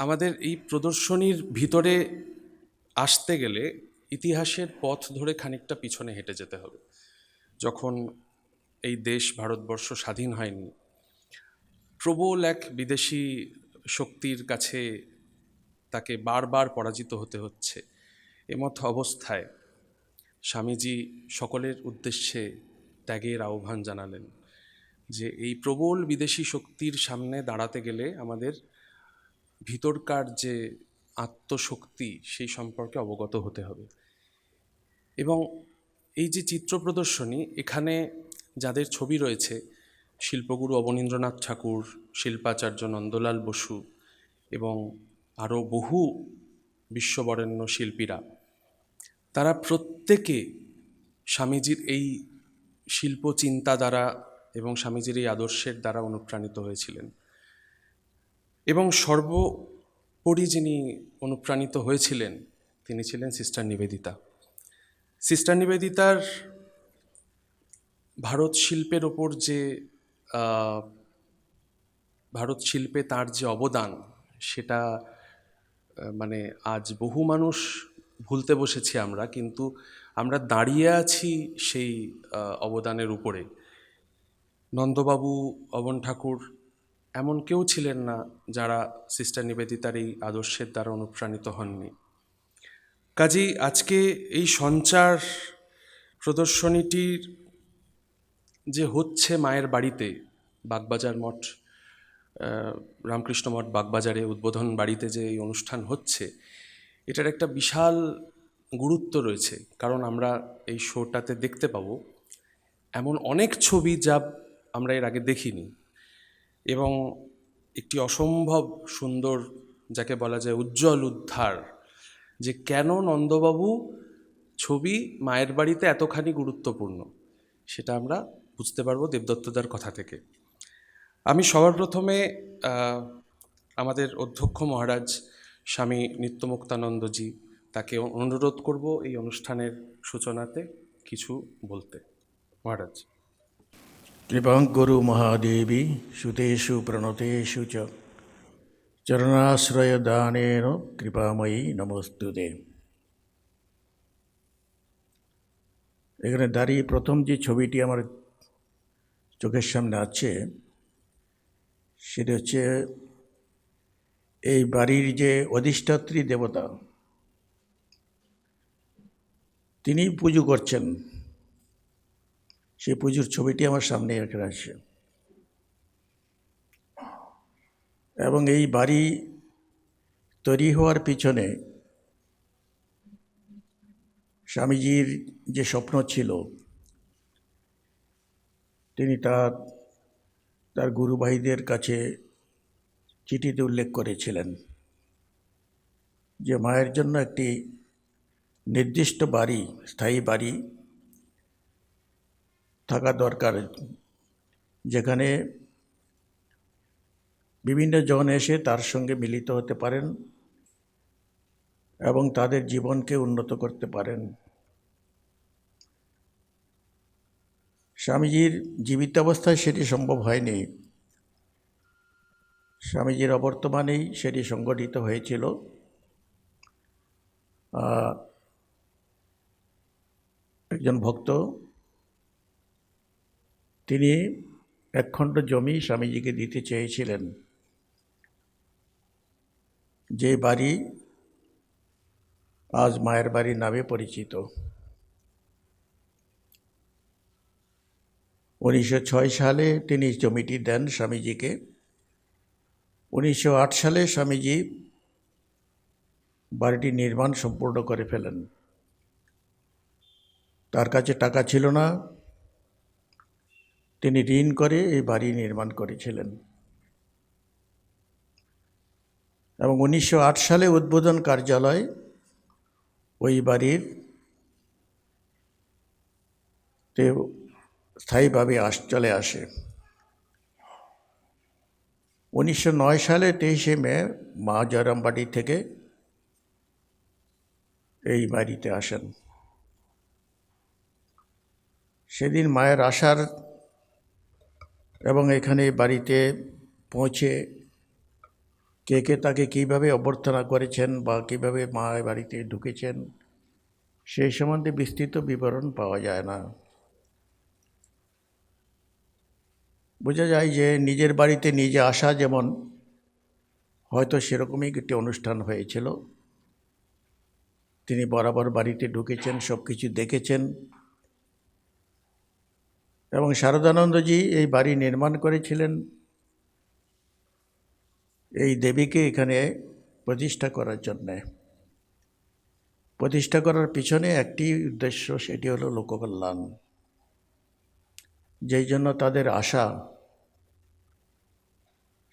আমাদের এই প্রদর্শনীর ভিতরে আসতে গেলে ইতিহাসের পথ ধরে খানিকটা পিছনে হেঁটে যেতে হবে। যখন এই দেশ ভারতবর্ষ স্বাধীন হয়নি, প্রবল এক বিদেশি শক্তির কাছে তাকে বারবার পরাজিত হতে হচ্ছে। এমত অবস্থায় স্বামীজি সকলের উদ্দেশ্যে ত্যাগের আহ্বান জানালেন যে এই প্রবল বিদেশি শক্তির সামনে দাঁড়াতে গেলে আমাদের ভিতরকার যে আত্মশক্তি সেই সম্পর্কে অবগত হতে হবে। এবং এই যে চিত্র প্রদর্শনী, এখানে যাদের ছবি রয়েছে, শিল্পগুরু অবনীন্দ্রনাথ ঠাকুর, শিল্পাচার্য নন্দলাল বসু এবং আরও বহু বিশ্ববরেণ্য শিল্পীরা, তারা প্রত্যেকে স্বামীজির এই শিল্প চিন্তা দ্বারা এবং স্বামীজির এই আদর্শের দ্বারা অনুপ্রাণিত হয়েছিলেন। এবং সর্বোপরি যিনি অনুপ্রাণিত হয়েছিলেন তিনি ছিলেন সিস্টার নিবেদিতা। সিস্টার নিবেদিতার ভারত শিল্পের ওপর যে ভারত শিল্পে তার যে অবদান, সেটা মানে আজ বহু মানুষ ভুলতে বসেছি আমরা, কিন্তু আমরা দাঁড়িয়ে আছি সেই অবদানের উপরে। নন্দবাবু, অবন ঠাকুর এমন কেউ ছিলেন না যারা সিস্টার নিবেদিতার এই আদর্শের দ্বারা অনুপ্রাণিত হননি। কাজেই আজকে এই সঞ্চার প্রদর্শনীটির যে হচ্ছে মায়ের বাড়িতে, বাগবাজার মঠ, রামকৃষ্ণ মঠ বাগবাজারে উদ্বোধন বাড়িতে যে এই অনুষ্ঠান হচ্ছে, এটার একটা বিশাল গুরুত্ব রয়েছে। কারণ আমরা এই শোটাতে দেখতে পাবো এমন অনেক ছবি যা আমরা এর আগে দেখিনি, এবং একটি অসম্ভব সুন্দর, যাকে বলা যায় উজ্জ্বল উদ্ধার, যে কেন নন্দবাবু ছবি মায়ের বাড়িতে এতখানি গুরুত্বপূর্ণ, সেটা আমরা বুঝতে পারবো দেবদত্তদার কথা থেকে। আমি সবার প্রথমে আমাদের অধ্যক্ষ মহারাজ স্বামী নিত্যমুক্তানন্দজি, তাকে অনুরোধ করব এই অনুষ্ঠানের সূচনাতে কিছু বলতে। মহারাজ। কৃপাং গুরু মহাদেবী সুতেষু প্রণতেষু চ চরণাশ্রয় দানেন কৃপাময়ী নমস্তুতে। এখানে দাঁড়িয়ে প্রথম যে ছবিটি আমার চোখের সামনে আছে, সেটা হচ্ছে এই বাড়ির যে অধিষ্ঠাত্রী দেবতা, তিনি পুজো করছেন, সেই পুজোর ছবিটি আমার সামনে এখানে আছে। এবং এই বাড়ি তৈরি হওয়ার পিছনে স্বামীজির যে স্বপ্ন ছিল, তিনি তার গুরুভাইদের কাছে চিঠিতে উল্লেখ করেছিলেন যে মায়ের জন্য একটি নির্দিষ্ট বাড়ি, স্থায়ী বাড়ি থাকা দরকার, যেখানে বিভিন্ন জন এসে তার সঙ্গে মিলিত হতে পারেন এবং তাদের জীবনকে উন্নত করতে পারেন। স্বামীজির জীবিতাবস্থায় সেটি সম্ভব হয়নি, স্বামীজির অবর্তমানেই সেটি সংগঠিত হয়েছিল। একজন ভক্ত, তিনি একখণ্ড জমি স্বামীজিকে দিতে চেয়েছিলেন, যে বাড়ি আজ মায়ের বাড়ির নামে পরিচিত। 1906 সালে তিনি জমিটি দেন স্বামীজিকে। 1908 সালে স্বামীজি বাড়িটি নির্মাণ সম্পূর্ণ করে ফেলেন। তার কাছে টাকা ছিল না, তিনি ঋণ করে এই বাড়ি নির্মাণ করেছিলেন। এবং 1908 সালে উদ্বোধন কার্যালয় ওই বাড়ির স্থায়ীভাবে চলে আসে। 1909 সালে 23শে মে মা জয়রামবাটি থেকে এই বাড়িতে আসেন। সেদিন মায়ের আসার এবং এখানে বাড়িতে পৌঁছে কে কে তাকে কীভাবে অভ্যর্থনা করেছেন বা কীভাবে মা বাড়িতে ঢুকেছেন সেই সম্বন্ধে বিস্তৃত বিবরণ পাওয়া যায় না। বোঝা যায় যে নিজের বাড়িতে নিজে আসা যেমন হয়তো সেরকমই একটি অনুষ্ঠান হয়েছিল। তিনি বরাবর বাড়িতে ঢুকেছেন, সব কিছু দেখেছেন এবং শারদানন্দজি এই বাড়ি নির্মাণ করেছিলেন এই দেবীকে এখানে প্রতিষ্ঠা করার জন্যে। প্রতিষ্ঠা করার পিছনে একটি উদ্দেশ্য, সেটি হলো লোককল্যাণ। যেই জন্য তাদের আশা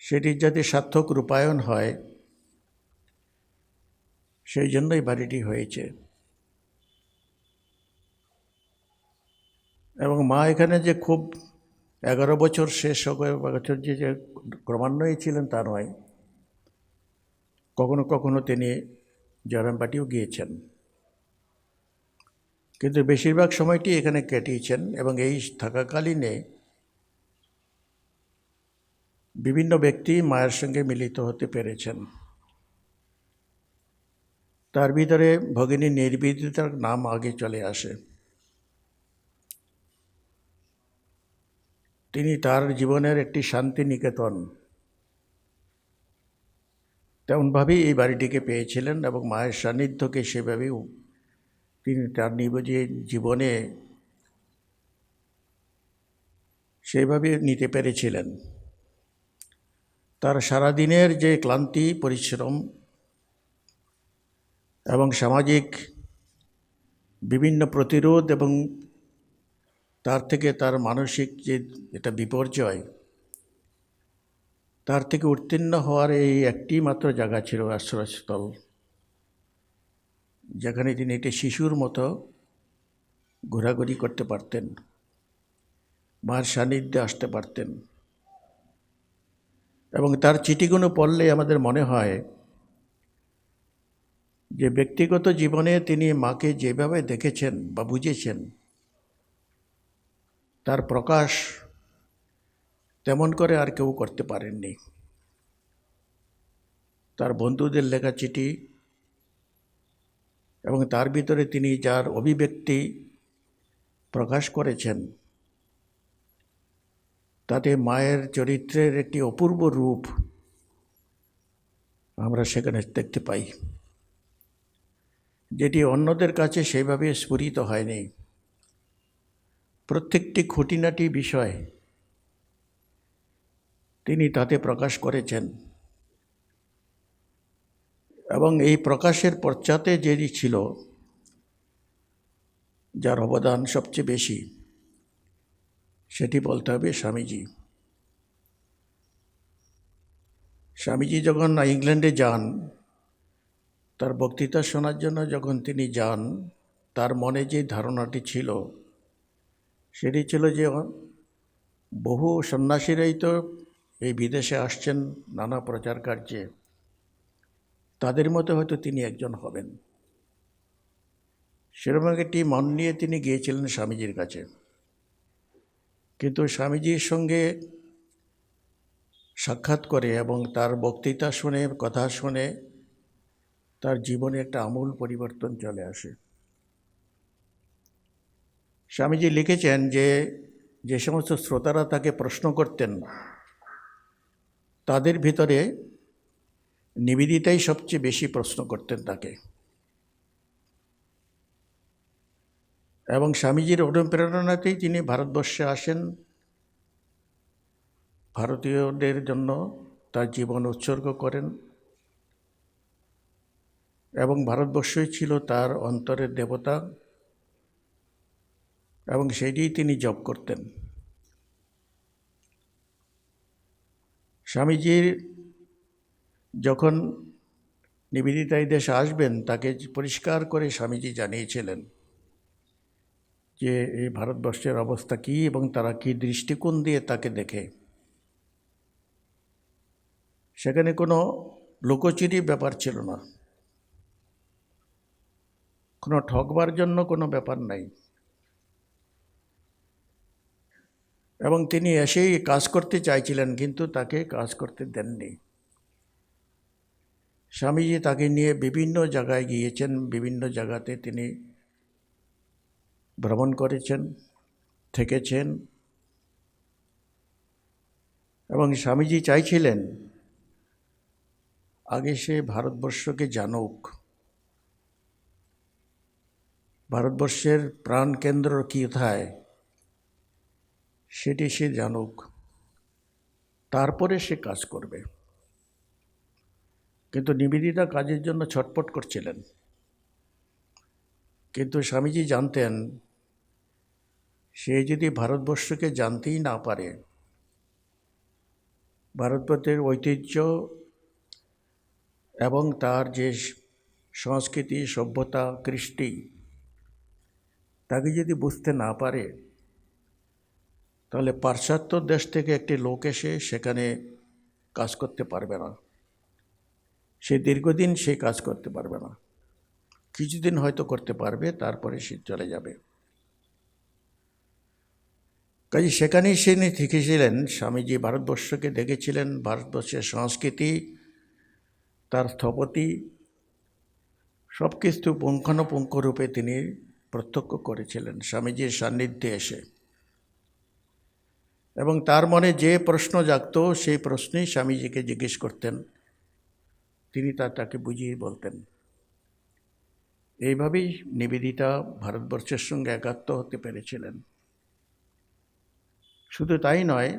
সেটির যাতে সার্থক রূপায়ণ হয়, সেই জন্যই বাড়িটি হয়েছে। এবং মা এখানে যে খুব 11 বছর শেষ বছর যে ক্রমান্বয়ে ছিলেন তা নয়, কখনো কখনো তিনি জয়রামবাটিও গিয়েছেন, কিন্তু বেশিরভাগ সময়টি এখানে কেটেছেন। এবং এই থাকাকালীনে বিভিন্ন ব্যক্তি মায়ের সঙ্গে মিলিত হতে পেরেছেন। তার ভিতরে ভগিনী নির্বেদিতার নাম আগে চলে আসে। তিনি তার জীবনের একটি শান্তি নিকেতন তেমনভাবেই এই বাড়িটিকে পেয়েছিলেন এবং মায়ের সান্নিধ্যকে সেভাবেও তিনি তার জীবনে সেইভাবে নিতে পেরেছিলেন। তার সারাদিনের যে ক্লান্তি, পরিশ্রম এবং সামাজিক বিভিন্ন প্রতিরোধ এবং তার থেকে তার মানসিক যে এটা বিপর্যয়, তার থেকে উত্তীর্ণ হওয়ার এই একটি মাত্র জায়গা ছিল আশ্রয়স্থল, যেখানে তিনি একটি শিশুর মতো ঘোরাঘুরি করতে পারতেন, মার সান্নিধ্যে আসতে পারতেন। এবং তার চিঠিগুলো পড়লে আমাদের মনে হয় যে ব্যক্তিগত জীবনে তিনি মাকে যেভাবে দেখেছেন বা বুঝেছেন, তার প্রকাশ তেমন করে আর কেউ করতে পারেননি। তার বন্ধুদের লেখা চিঠি এবং তার ভিতরে তিনি যার অভিব্যক্তি প্রকাশ করেছেন, তাতে মায়ের চরিত্রের একটি অপূর্ব রূপ আমরা সেখানে দেখতে পাই, যেটি অন্যদের কাছে সেইভাবে স্ফুরিত হয়নি। প্রত্যেকটি খুঁটিনাটি বিষয় তিনি তাতে প্রকাশ করেছেন এবং এই প্রকাশের পশ্চাতে যেটি ছিল, যার অবদান সবচেয়ে বেশি, সেটি বলতে হবে স্বামীজি। স্বামীজি যখন ইংল্যান্ডে যান, তার বক্তৃতা শোনার জন্য যখন তিনি যান, তার মনে যে ধারণাটি ছিল সেটি ছিল যে বহু সন্ন্যাসীরাই তো এই বিদেশে আসছেন নানা প্রচার কার্যে, তাদের মতো হয়তো তিনি একজন হবেন। সেরকম একটি মন নিয়ে তিনি গিয়েছিলেন স্বামীজির কাছে। কিন্তু স্বামীজির সঙ্গে সাক্ষাৎ করে এবং তার বক্তৃতা শুনে, কথা শুনে তার জীবনে একটা আমূল পরিবর্তন চলে আসে। স্বামীজি লিখেছেন যে যে সমস্ত শ্রোতারা তাকে প্রশ্ন করতেন, তাদের ভিতরে নিবেদিতাই সবচেয়ে বেশি প্রশ্ন করতেন তাকে। এবং স্বামীজির অনুপ্রেরণাতেই তিনি ভারতবর্ষে আসেন, ভারতীয়দের জন্য তার জীবন উৎসর্গ করেন এবং ভারতবর্ষই ছিল তার অন্তরের দেবতা এবং সেটিই তিনি জপ করতেন। স্বামীজির যখন নিবেদিতা এই দেশে আসবেন, তাকে পরিষ্কার করে স্বামীজি জানিয়েছিলেন যে এই ভারতবর্ষের অবস্থা কী এবং তারা কী দৃষ্টিকোণ দিয়ে তাকে দেখে। সেখানে কোনো লুকোচুরি ব্যাপার ছিল না, কোনো ঠকবার জন্য কোনো ব্যাপার নাই। এবং তিনি এসেই কাজ করতে চাইছিলেন, কিন্তু তাকে কাজ করতে দেননি। স্বামীজি তাকে নিয়ে বিভিন্ন জায়গায় গিয়েছেন, বিভিন্ন জায়গাতে তিনি ভ্রমণ করেছেন, থেকেছেন, এবং স্বামীজি চাইছিলেন আগে সে ভারতবর্ষকে জানুক, ভারতবর্ষের প্রাণকেন্দ্র কোথায় সেটি সে জানুক, তারপরে সে কাজ করবে। কিন্তু নিবেদিতা কাজের জন্য ছটফট করছিলেন। কিন্তু স্বামীজি জানতেন সে যদি ভারতবর্ষকে জানতেই না পারে, ভারতবর্ষের ঐতিহ্য এবং তার যে সংস্কৃতি, সভ্যতা, কৃষ্টি তাকে যদি বুঝতে না পারে, তাহলে পাশ্চাত্য দেশ থেকে একটি লোক এসে সেখানে কাজ করতে পারবে না। সে দীর্ঘদিন সে কাজ করতে পারবে না, কিছুদিন হয়তো করতে পারবে, তারপরে সে চলে যাবে। কাজে সেখানেই সে থেকেছিলেন। স্বামীজি ভারতবর্ষকে দেখেছিলেন, ভারতবর্ষের সংস্কৃতি, তার স্থপতি সব কিছু পুঙ্খানুপুঙ্খ রূপে তিনি প্রত্যক্ষ করেছিলেন স্বামীজির সান্নিধ্যে এসে। এবং তার মনে যে প্রশ্ন জাগত সেই প্রশ্নেই স্বামীজিকে জিজ্ঞেস করতেন, তিনি তাকে বুঝিয়ে বলতেন। এইভাবেই নিবেদিতা ভারতবর্ষের সঙ্গে একাত্ম হতে পেরেছিলেন। শুধু তাই নয়,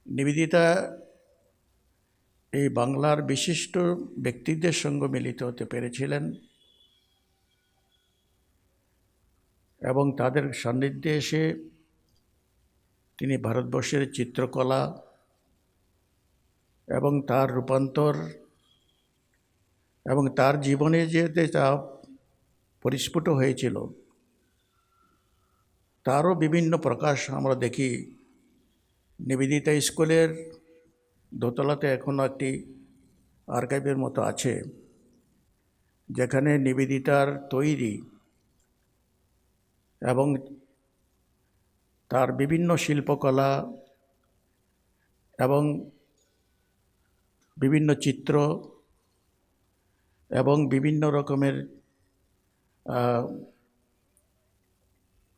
নিবেদিতা এই বাংলার বিশিষ্ট ব্যক্তিদের সঙ্গে মিলিত হতে পেরেছিলেন এবং তাদের সান্নিধ্যে এসে তিনি ভারতবর্ষের চিত্রকলা এবং তার রূপান্তর এবং তার জীবনে যে তা পরিস্ফুট হয়েছিল তারও বিভিন্ন প্রকাশ আমরা দেখি। নিবেদিতা স্কুলের দোতলাতে এখনও একটি আর্কাইভের মতো আছে, যেখানে নিবেদিতার তৈরি এবং তার বিভিন্ন শিল্পকলা এবং বিভিন্ন চিত্র এবং বিভিন্ন রকমের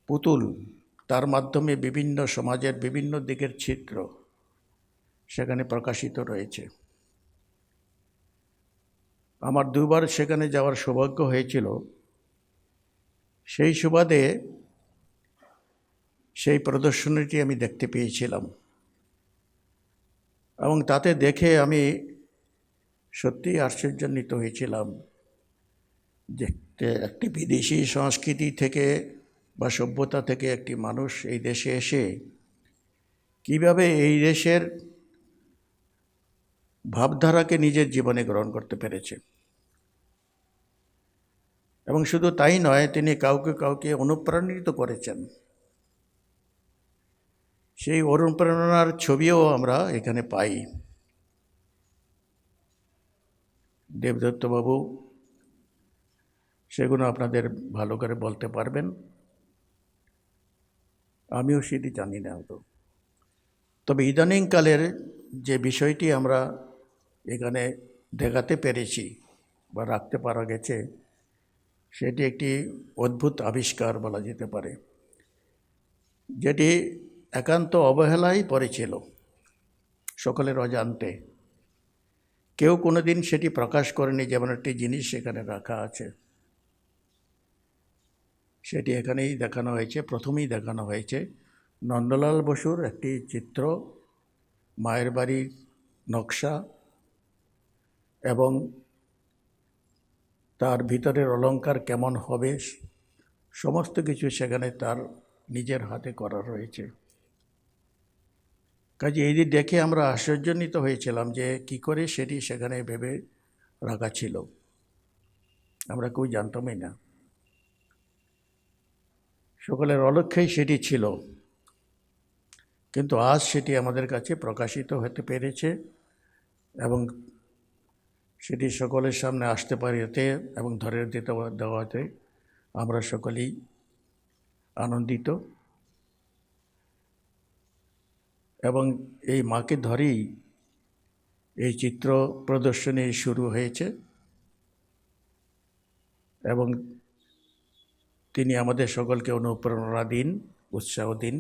পুতুল, তার মাধ্যমে বিভিন্ন সমাজের বিভিন্ন দিকের চিত্র সেখানে প্রকাশিত রয়েছে। আমার দুবার সেখানে যাওয়ার সৌভাগ্য হয়েছিল। সেই সুবাদে সেই প্রদর্শনীটি আমি দেখতে পেয়েছিলাম এবং তাতে দেখে আমি সত্যিই আশ্চর্যান্বিত হয়েছিলাম যে একটি বিদেশি সংস্কৃতি থেকে বা সভ্যতা থেকে একটি মানুষ এই দেশে এসে কিভাবে এই দেশের ভাবধারাকে নিজের জীবনে গ্রহণ করতে পেরেছে। এবং শুধু তাই নয়, তিনি কাউকে কাউকে অনুপ্রাণিত করেছেন। সেই অনুপ্রেরণার ছবিও আমরা এখানে পাই। দেবদত্তবাবু সেগুলো আপনাদের ভালো করে বলতে পারবেন, আমিও সেটি জানি না হতো। তবে ইদানিংকালের যে বিষয়টি আমরা এখানে দেখাতে পেরেছি বা রাখতে পারা গেছে, সেটি একটি অদ্ভুত আবিষ্কার বলা যেতে পারে, যেটি একান্ত অবহেলাই পড়েছিল সকলের অজান্তে। কেউ কোনোদিন সেটি প্রকাশ করেনি, যেমন একটি জিনিস সেখানে রাখা আছে। সেটি এখানেই দেখানো হয়েছে, প্রথমেই দেখানো হয়েছে নন্দলাল বসুর একটি চিত্র, মায়ের বাড়ির নকশা এবং তার ভিতরের অলংকার কেমন হবে সমস্ত কিছু সেখানে তার নিজের হাতে করা রয়েছে। কাজে এই দেখে আমরা আশ্চর্যান্বিত হয়েছিলাম যে কি করে সেটি সেখানে ভেবে রাখা ছিল, আমরা কেউ জানতামই না। সকলের অলক্ষ্যেই সেটি ছিল, কিন্তু আজ সেটি আমাদের কাছে প্রকাশিত হতে পেরেছে এবং সেটি সকলের সামনে আসতে পারিতে এবং ধরে দিতে দেওয়াতে আমরা সকলেই আনন্দিত। এবং এই মাকে ধরেই এই চিত্র প্রদর্শনী শুরু হয়েছে এবং তিনি আমাদের সকলকে অনুপ্রেরণা দিন, উৎসাহ দিন,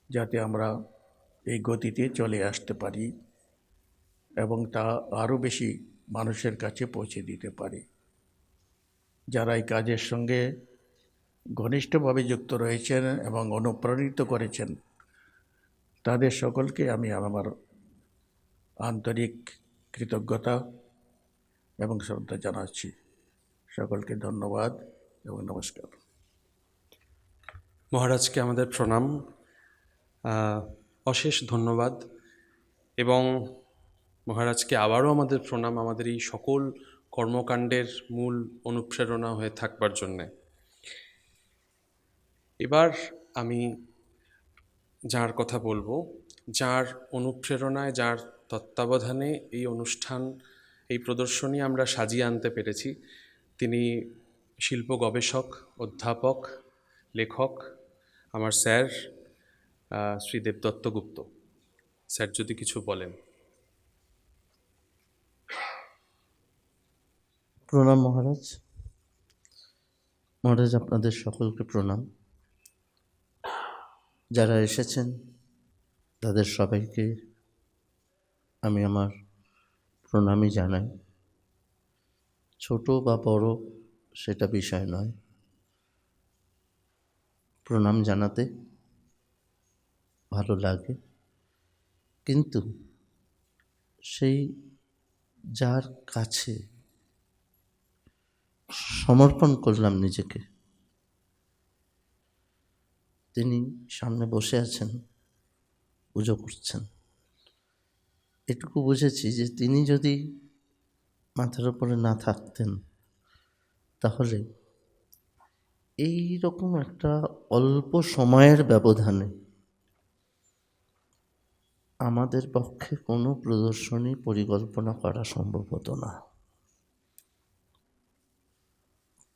যাতে আমরা এই গতিতে চলে আসতে পারি এবং তা আরও বেশি মানুষের কাছে পৌঁছে দিতে পারি। যারা এই কাজের সঙ্গে ঘনিষ্ঠভাবে যুক্ত রয়েছেন এবং অনুপ্রাণিত করেছেন, তাদের সকলকে আমি আমার আন্তরিক কৃতজ্ঞতা এবং শ্রদ্ধা জানাচ্ছি। সকলকে ধন্যবাদ এবং নমস্কার। মহারাজকে আমাদের প্রণাম, অশেষ ধন্যবাদ, এবং মহারাজকে আবারও আমাদের প্রণাম আমাদের এই সকল কর্মকাণ্ডের মূল অনুপ্রেরণা হয়ে থাকবার জন্যে। এবার আমি যার কথা বলবো, যার অনুপ্রেরণায়, যার তত্ত্বাবধানে এই অনুষ্ঠান, এই প্রদর্শনী আমরা সাজিয়ে আনতে পেরেছি, তিনি শিল্প গবেষক, অধ্যাপক, লেখক, আমার স্যার শ্রী দেবদত্ত গুপ্ত। স্যার যদি কিছু বলেন। প্রণাম মহারাজ। মহারাজ, আপনাদের সকলকে প্রণাম। যারা এসেছেন তাদের সবাইকে আমি আমার প্রণামই জানাই। ছোট বা বড় সেটা বিষয় নয়, প্রণাম জানাতে ভালো লাগে। কিন্তু সেই যার কাছে সমর্পণ করলাম নিজেকে, তিনি সামনে বসে আছেন, পুজো করছেন, এটুকু বুঝেছি যে তিনি যদি মাথার উপরে না থাকতেন তাহলে এই রকম একটা অল্প সময়ের ব্যবধানে আমাদের পক্ষে কোনো প্রদর্শনী পরিকল্পনা করা সম্ভব হতো না।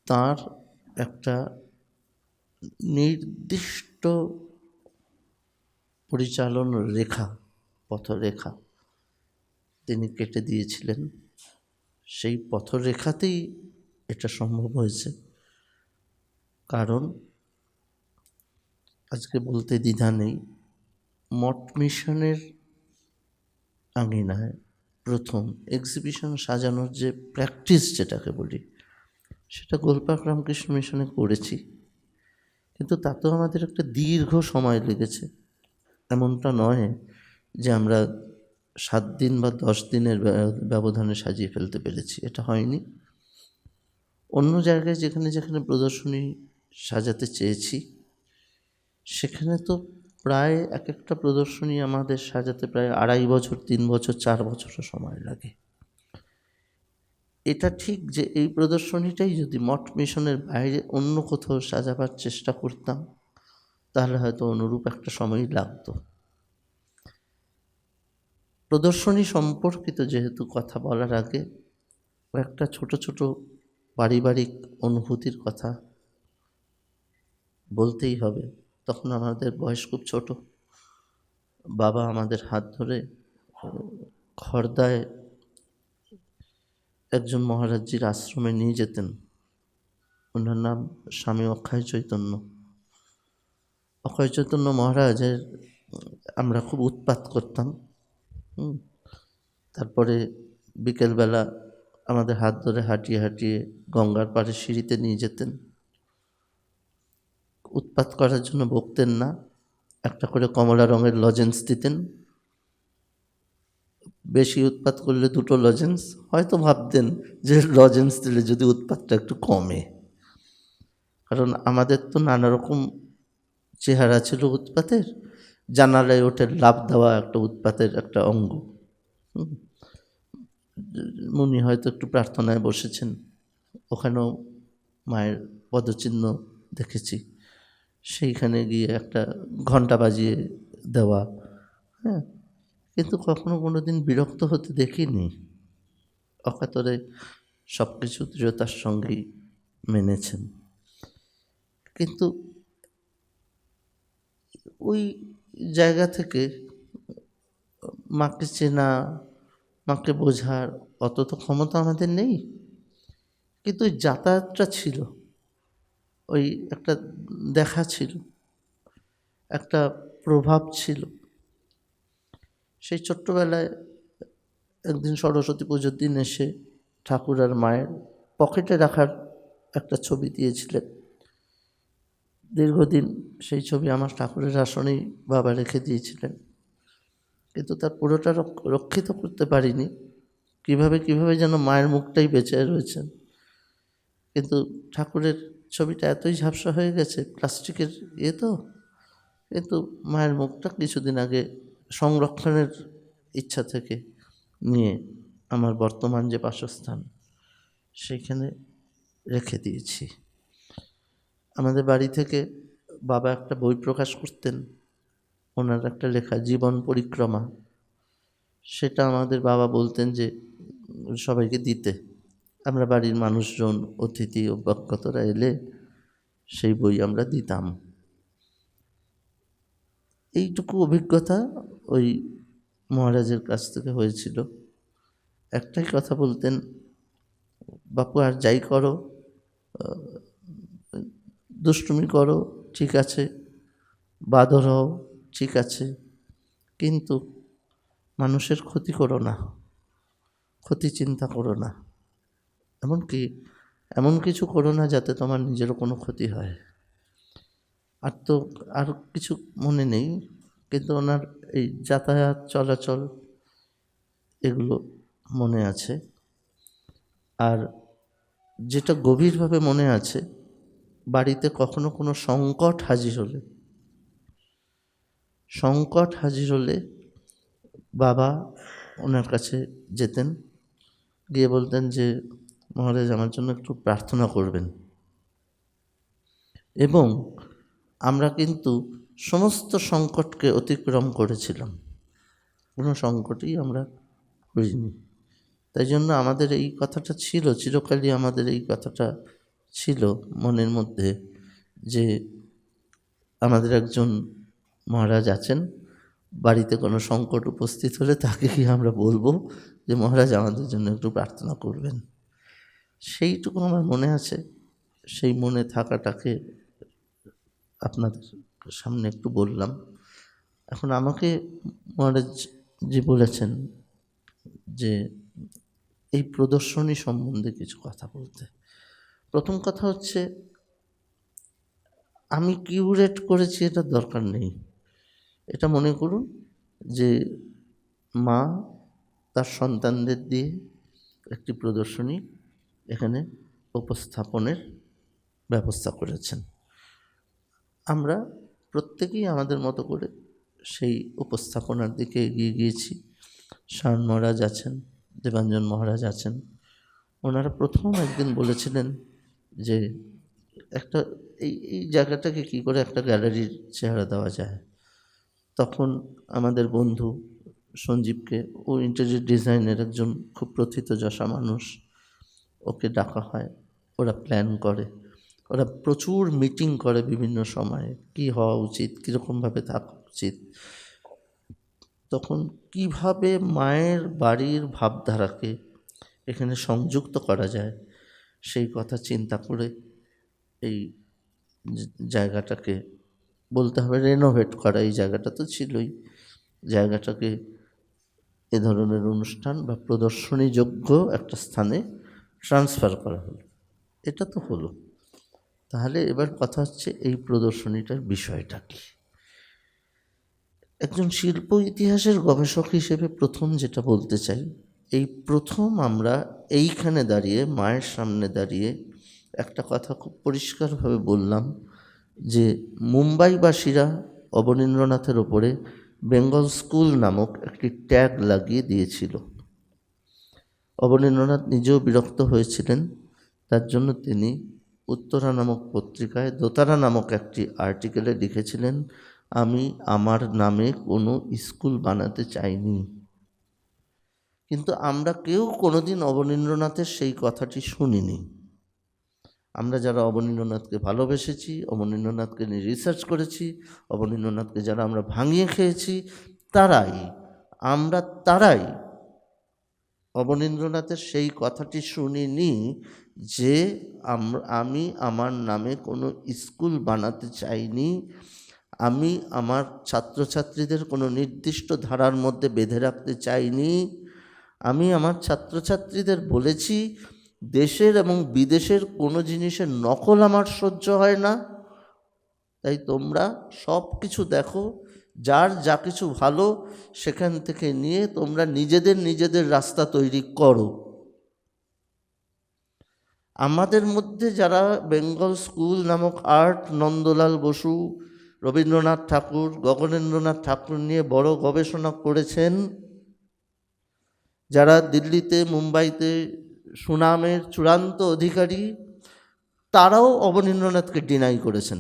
তার একটা নির্দিষ্ট পরিচালন রেখা, পথরেখা তিনি কেটে দিয়েছিলেন। সেই পথরেখাতেই এটা সম্ভব হয়েছে। কারণ আজকে বলতে দ্বিধা নেই, মঠ মিশনের আঙিনায় প্রথম এক্সিবিশন সাজানোর যে প্র্যাকটিস যেটাকে বলি, সেটা গোলপাক রামকৃষ্ণ মিশনে করেছি। কিন্তু তাতেও আমাদের একটা দীর্ঘ সময় লেগেছে। এমনটা নয় যে আমরা 7 দিন বা 10 দিনের ব্যবধানে সাজিয়ে ফেলতে পেরেছি, এটা হয়নি। অন্য জায়গায় যেখানে যেখানে প্রদর্শনী সাজাতে চেয়েছি সেখানে তো প্রায় এক একটা প্রদর্শনী আমাদের সাজাতে প্রায় 2.5 বছর, 3 বছর, 4 বছরও সময় লাগে। এটা ঠিক যে এই প্রদর্শনীটাই যদি মঠ মিশনের বাইরে অন্য কোথাও সাজাবার চেষ্টা করতাম তাহলে হয়তো অনুরূপ একটা সময়ই লাগতো। প্রদর্শনী সম্পর্কিত যেহেতু কথা বলার আগে একটা ছোট ছোট পারিবারিক অনুভূতির কথা বলতেই হবে। তখন আমাদের বয়স খুব ছোট। বাবা আমাদের হাত ধরে খর্দায় একজন মহারাজজির আশ্রমে নিয়ে যেতেন। ওনার নাম স্বামী অক্ষয় চৈতন্য। অক্ষয় চৈতন্য মহারাজের আমরা খুব উৎপাত করতাম। তারপরে বিকেলবেলা আমাদের হাত ধরে হাঁটিয়ে হাঁটিয়ে গঙ্গার পাড়ে সিঁড়িতে নিয়ে যেতেন। উৎপাত করার জন্য বকতেন না, একটা করে কমলা রঙের লজেন্স দিতেন। বেশি উৎপাত করলে 2টো লজেন্স, হয়তো ভাবতেন যে লজেন্স দিলে যদি উৎপাতটা একটু কমে। কারণ আমাদের তো নানা রকম চেহারা ছিল উৎপাতের। জানালায় ওঠে লাফ দেওয়া একটা উৎপাতের একটা অঙ্গ। মুনি হয়তো একটু প্রার্থনায় বসেছেন, ওখানেও মায়ের পদচিহ্ন দেখেছি, সেইখানে গিয়ে একটা ঘন্টা বাজিয়ে দেওয়া। হ্যাঁ, কিন্তু কখনো কোনো দিন বিরক্ত হতে দেখিনি। অকাতরে সব কিছু দৃঢ়তার সঙ্গেই মেনেছেন। কিন্তু ওই জায়গা থেকে মাকে চেনা, মাকে বোঝার অত তো ক্ষমতা আমাদের নেই, কিন্তু ওই যাতায়াতটা ছিল, ওই একটা দেখা ছিল, একটা প্রভাব ছিল। সেই ছোট্টবেলায় একদিন সরস্বতী পুজোর দিন এসে ঠাকুর আর মায়ের পকেটে রাখার একটা ছবি দিয়েছিলেন। দীর্ঘদিন সেই ছবি আমার ঠাকুরের আসনেই বাবা রেখে দিয়েছিলেন, কিন্তু তার পুরোটা রক্ষিত করতে পারিনি। কিভাবে যেন মায়ের মুখটাই বেঁচে রয়েছেন, কিন্তু ঠাকুরের ছবিটা এতই ঝাপসা হয়ে গেছে, প্লাস্টিকের তো, কিন্তু মায়ের মুখটা কিছুদিন আগে সংরক্ষণের ইচ্ছা থেকে নিয়ে আমার বর্তমান যে বাসস্থান সেইখানে রেখে দিয়েছি। আমাদের বাড়ি থেকে বাবা একটা বই প্রকাশ করতেন, ওনার একটা লেখা জীবন পরিক্রমা, সেটা আমাদের বাবা বলতেন যে সবাইকে দিতে। আমরা বাড়ির মানুষজন, অতিথি অভ্যাগতরা এলে সেই বই আমরা দিতাম। এইটুকু অভিজ্ঞতা ওই মহারাজের কাছ থেকে হয়েছিল। একটাই কথা বলতেন, বাপু আর যাই করো, দুষ্টুমি করো ঠিক আছে, বাঁদর হও ঠিক আছে, কিন্তু মানুষের ক্ষতি করো না, ক্ষতি চিন্তা করো না, এমনকি এমন কিছু করো না যাতে তোমার নিজেরও কোনো ক্ষতি হয়। আর কিছু মনে নেই, কিন্তু ওনার এই যাতায়াত চলাচল এগুলো মনে আছে। আর যেটা গভীরভাবে মনে আছে, বাড়িতে কখনো কোনো সংকট হাজির হলে বাবা ওনার কাছে যেতেন, গিয়ে বলতেন যে মহারাজ আমার জন্য একটু প্রার্থনা করবেন। এবং আমরা কিন্তু সমস্ত সংকটকে অতিক্রম করেছিলাম, কোনো সংকটই আমরা করিনি। তাই জন্য আমাদের এই কথাটা ছিল, চিরকালই আমাদের এই কথাটা ছিল মনের মধ্যে, যে আমাদের একজন মহারাজ আছেন, বাড়িতে কোনো সংকট উপস্থিত হলে তাকে কি আমরা বলবো যে মহারাজ আমাদের জন্য একটু প্রার্থনা করবেন। সেইটুকু আমার মনে আছে। সেই মনে থাকাটাকে আপনাদের সামনে একটু বললাম। এখন আমাকে মহারাজজি বলেছেন যে এই প্রদর্শনী সম্বন্ধে কিছু কথা বলতে। প্রথম কথা হচ্ছে, আমি কিউরেট করেছি এটা দরকার নেই। এটা মনে করুন যে মা তার সন্তানদের দিয়ে একটি প্রদর্শনী এখানে উপস্থাপনের ব্যবস্থা করেছেন। আমরা প্রত্যেকেই আমাদের মতো করে সেই উপস্থাপনার দিকে এগিয়ে গিয়েছি। শায়ন মহারাজ আছেন, দেবাঞ্জন মহারাজ আছেন। ওনারা প্রথম একদিন বলেছিলেন যে একটা এই জায়গাটাকে কী করে একটা গ্যালারির চেহারা দেওয়া যায়। তখন আমাদের বন্ধু সঞ্জীবকে, ও ইন্টেরিয়র ডিজাইনের একজন খুব প্রথিতযশা মানুষ, ওকে ডাকা হয়। ওরা প্ল্যান করে, ওরা প্রচুর মিটিং করে বিভিন্ন সময়ে, কী হওয়া উচিত, কীরকমভাবে থাকা উচিত। তখন কিভাবে মায়ের বাড়ির ভাবধারাকে এখানে সংযুক্ত করা যায় সেই কথা চিন্তা করে এই জায়গাটাকে বলতে হবে রেনোভেট করা। এই জায়গাটা তো ছিলই, জায়গাটাকে এ ধরনের অনুষ্ঠান বা প্রদর্শনীযোগ্য একটা স্থানে ট্রান্সফার করা হলো। এটা তো হলো। তাহলে এবার কথা হচ্ছে এই প্রদর্শনীটার বিষয়টা কী। একজন শিল্প ইতিহাসের গবেষক হিসেবে প্রথম যেটা বলতে চাই, এই প্রথম আমরা এইখানে দাঁড়িয়ে, মায়ের সামনে দাঁড়িয়ে একটা কথা খুব পরিষ্কারভাবে বললাম যে মুম্বাইবাসীরা অবনীন্দ্রনাথের ওপরে বেঙ্গল স্কুল নামক একটি ট্যাগ লাগিয়ে দিয়েছিল। অবনীন্দ্রনাথ নিজেও বিরক্ত হয়েছিলেন, তার জন্য তিনি উত্তরা নামক পত্রিকায় দোতারা নামক একটি আর্টিকেলে লিখেছিলেন, আমি আমার নামে কোনো স্কুল বানাতে চাইনি। কিন্তু আমরা কেউ কোনোদিন অবনীন্দ্রনাথের সেই কথাটি শুনিনি। আমরা যারা অবনীন্দ্রনাথকে ভালোবেসেছি, অবনীন্দ্রনাথকে নিয়ে রিসার্চ করেছি, অবনীন্দ্রনাথকে যারা আমরা ভাঙিয়ে খেয়েছি, তারাই অবনীন্দ্রনাথের সেই কথাটি শুনিনি যে আমি আমার নামে কোনো স্কুল বানাতে চাইনি, আমি আমার ছাত্রছাত্রীদের কোনো নির্দিষ্ট ধারার মধ্যে বেঁধে রাখতে চাইনি। আমি আমার ছাত্রছাত্রীদের বলেছি দেশের এবং বিদেশের কোনো জিনিসের নকল আমার সহ্য হয় না, তাই তোমরা সব কিছু দেখো, যার যা কিছু ভালো সেখান থেকে নিয়ে তোমরা নিজেদের রাস্তা তৈরি করো। আমাদের মধ্যে যারা বেঙ্গল স্কুল নামক আর্ট, নন্দলাল বসু, রবীন্দ্রনাথ ঠাকুর, গগনেন্দ্রনাথ ঠাকুর নিয়ে বড় গবেষণা করেছেন, যারা দিল্লিতে মুম্বাইতে সুনামের চূড়ান্ত অধিকারী, তারাও অবনীন্দ্রনাথকে ডিনাই করেছেন।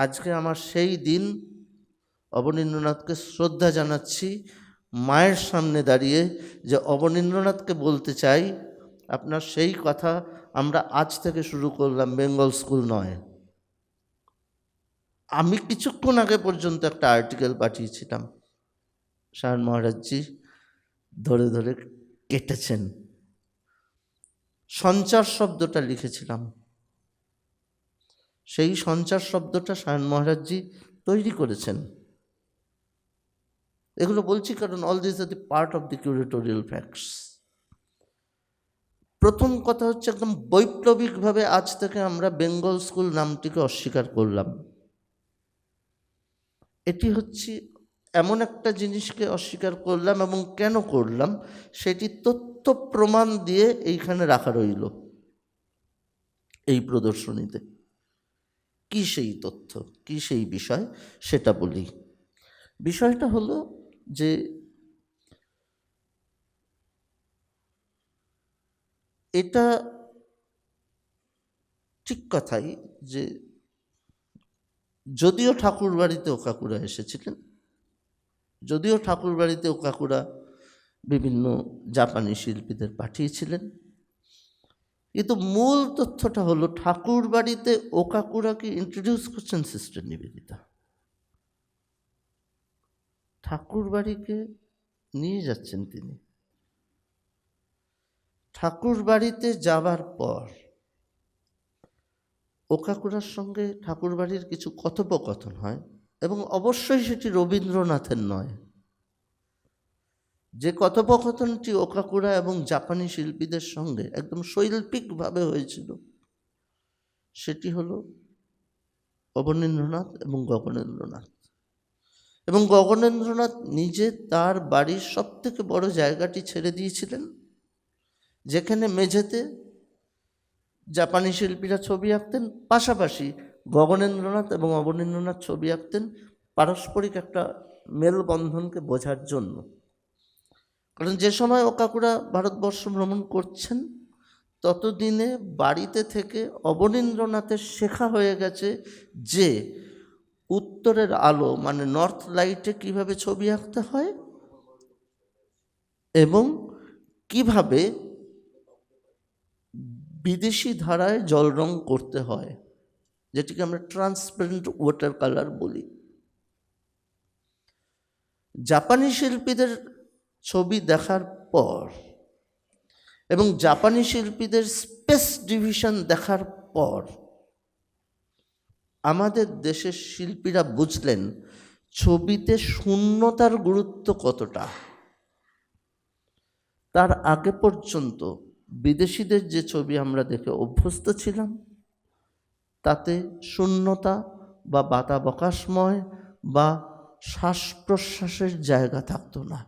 আজকে আমার সেই দিন, অবনীন্দ্রনাথকে শ্রদ্ধা জানাচ্ছি মায়ের সামনে দাঁড়িয়ে, যে অবনীন্দ্রনাথকে বলতে চাই আপনার সেই কথা আমরা আজ থেকে শুরু করলাম, বেঙ্গল স্কুল নয়। আমি কিছুক্ষণ আগে পর্যন্ত একটা আর্টিকেল পাঠিয়েছিলাম, শায়ন মহারাজজি ধরে ধরে কেটেছেন। সঞ্চার শব্দটা লিখেছিলাম, সেই সঞ্চার শব্দটা শায়ন মহারাজজি তৈরি করেছেন। এগুলো বলছি কারণ all this are the part of the curatorial facts. প্রথম কথা হচ্ছে, একদম বৈপ্লবিকভাবে আজ থেকে আমরা বেঙ্গল স্কুল নামটিকে অস্বীকার করলাম। এটি হচ্ছে এমন একটা জিনিসকে অস্বীকার করলাম, এবং কেন করলাম সেটি তথ্য প্রমাণ দিয়ে এইখানে রাখা রইল এই প্রদর্শনীতে। কি সেই তথ্য, কি সেই বিষয়, সেটা বলি। বিষয়টা হলো যে এটা ঠিক কথাই যে যদিও ঠাকুর বাড়িতে ওকাকুরা এসেছিলেন, যদিও ঠাকুর বাড়িতে ওকাকুরা বিভিন্ন জাপানি শিল্পীদের পাঠিয়েছিলেন, কিন্তু মূল তথ্যটা হলো ঠাকুর বাড়িতে ওকাকুরাকে ইন্ট্রোডিউস করছেন সিস্টার নিবেদিতা। ঠাকুর বাড়িকে নিয়ে যাচ্ছেন তিনি। ঠাকুর বাড়িতে যাবার পর ওকাকুরার সঙ্গে ঠাকুর বাড়ির কিছু কথোপকথন হয়, এবং অবশ্যই সেটি রবীন্দ্রনাথের নয়। যে কথোপকথনটি ওকাকুরা এবং জাপানি শিল্পীদের সঙ্গে একদম শৈল্পিকভাবে হয়েছিল, সেটি হলো অবনীন্দ্রনাথ এবং গগনেন্দ্রনাথ। এবং গগনেন্দ্রনাথ নিজে তার বাড়ির সবথেকে বড় জায়গাটি ছেড়ে দিয়েছিলেন, যেখানে মেঝেতে জাপানি শিল্পীরা ছবি আঁকতেন, পাশাপাশি গগনেন্দ্রনাথ এবং অবনীন্দ্রনাথ ছবি আঁকতেন, পারস্পরিক একটা মেলবন্ধনকে বোঝার জন্য। কারণ যে সময় ওকাকুরা ভারতবর্ষ ভ্রমণ করছেন, ততদিনে বাড়িতে থেকে অবনীন্দ্রনাথের শেখা হয়ে গেছে যে উত্তরের আলো মানে নর্থ লাইটে কিভাবে ছবি আঁকতে হয়, এবং কিভাবে বিদেশি ধারায় জল রং করতে হয়, যেটিকে আমরা ট্রান্সপারেন্ট ওয়াটার কালার বলি। জাপানি শিল্পীদের ছবি দেখার পর এবং জাপানি শিল্পীদের স্পেস ডিভিশন দেখার পর আমাদের দেশের শিল্পীরা বুঝলেন ছবিতে শূন্যতার গুরুত্ব কতটা। তার আগে পর্যন্ত বিদেশিদের যে ছবি আমরা দেখে অভ্যস্ত ছিলাম, তাতে শূন্যতা বা বাতাবকাশময় বা শ্বাস প্রশ্বাসের জায়গা থাকতো না,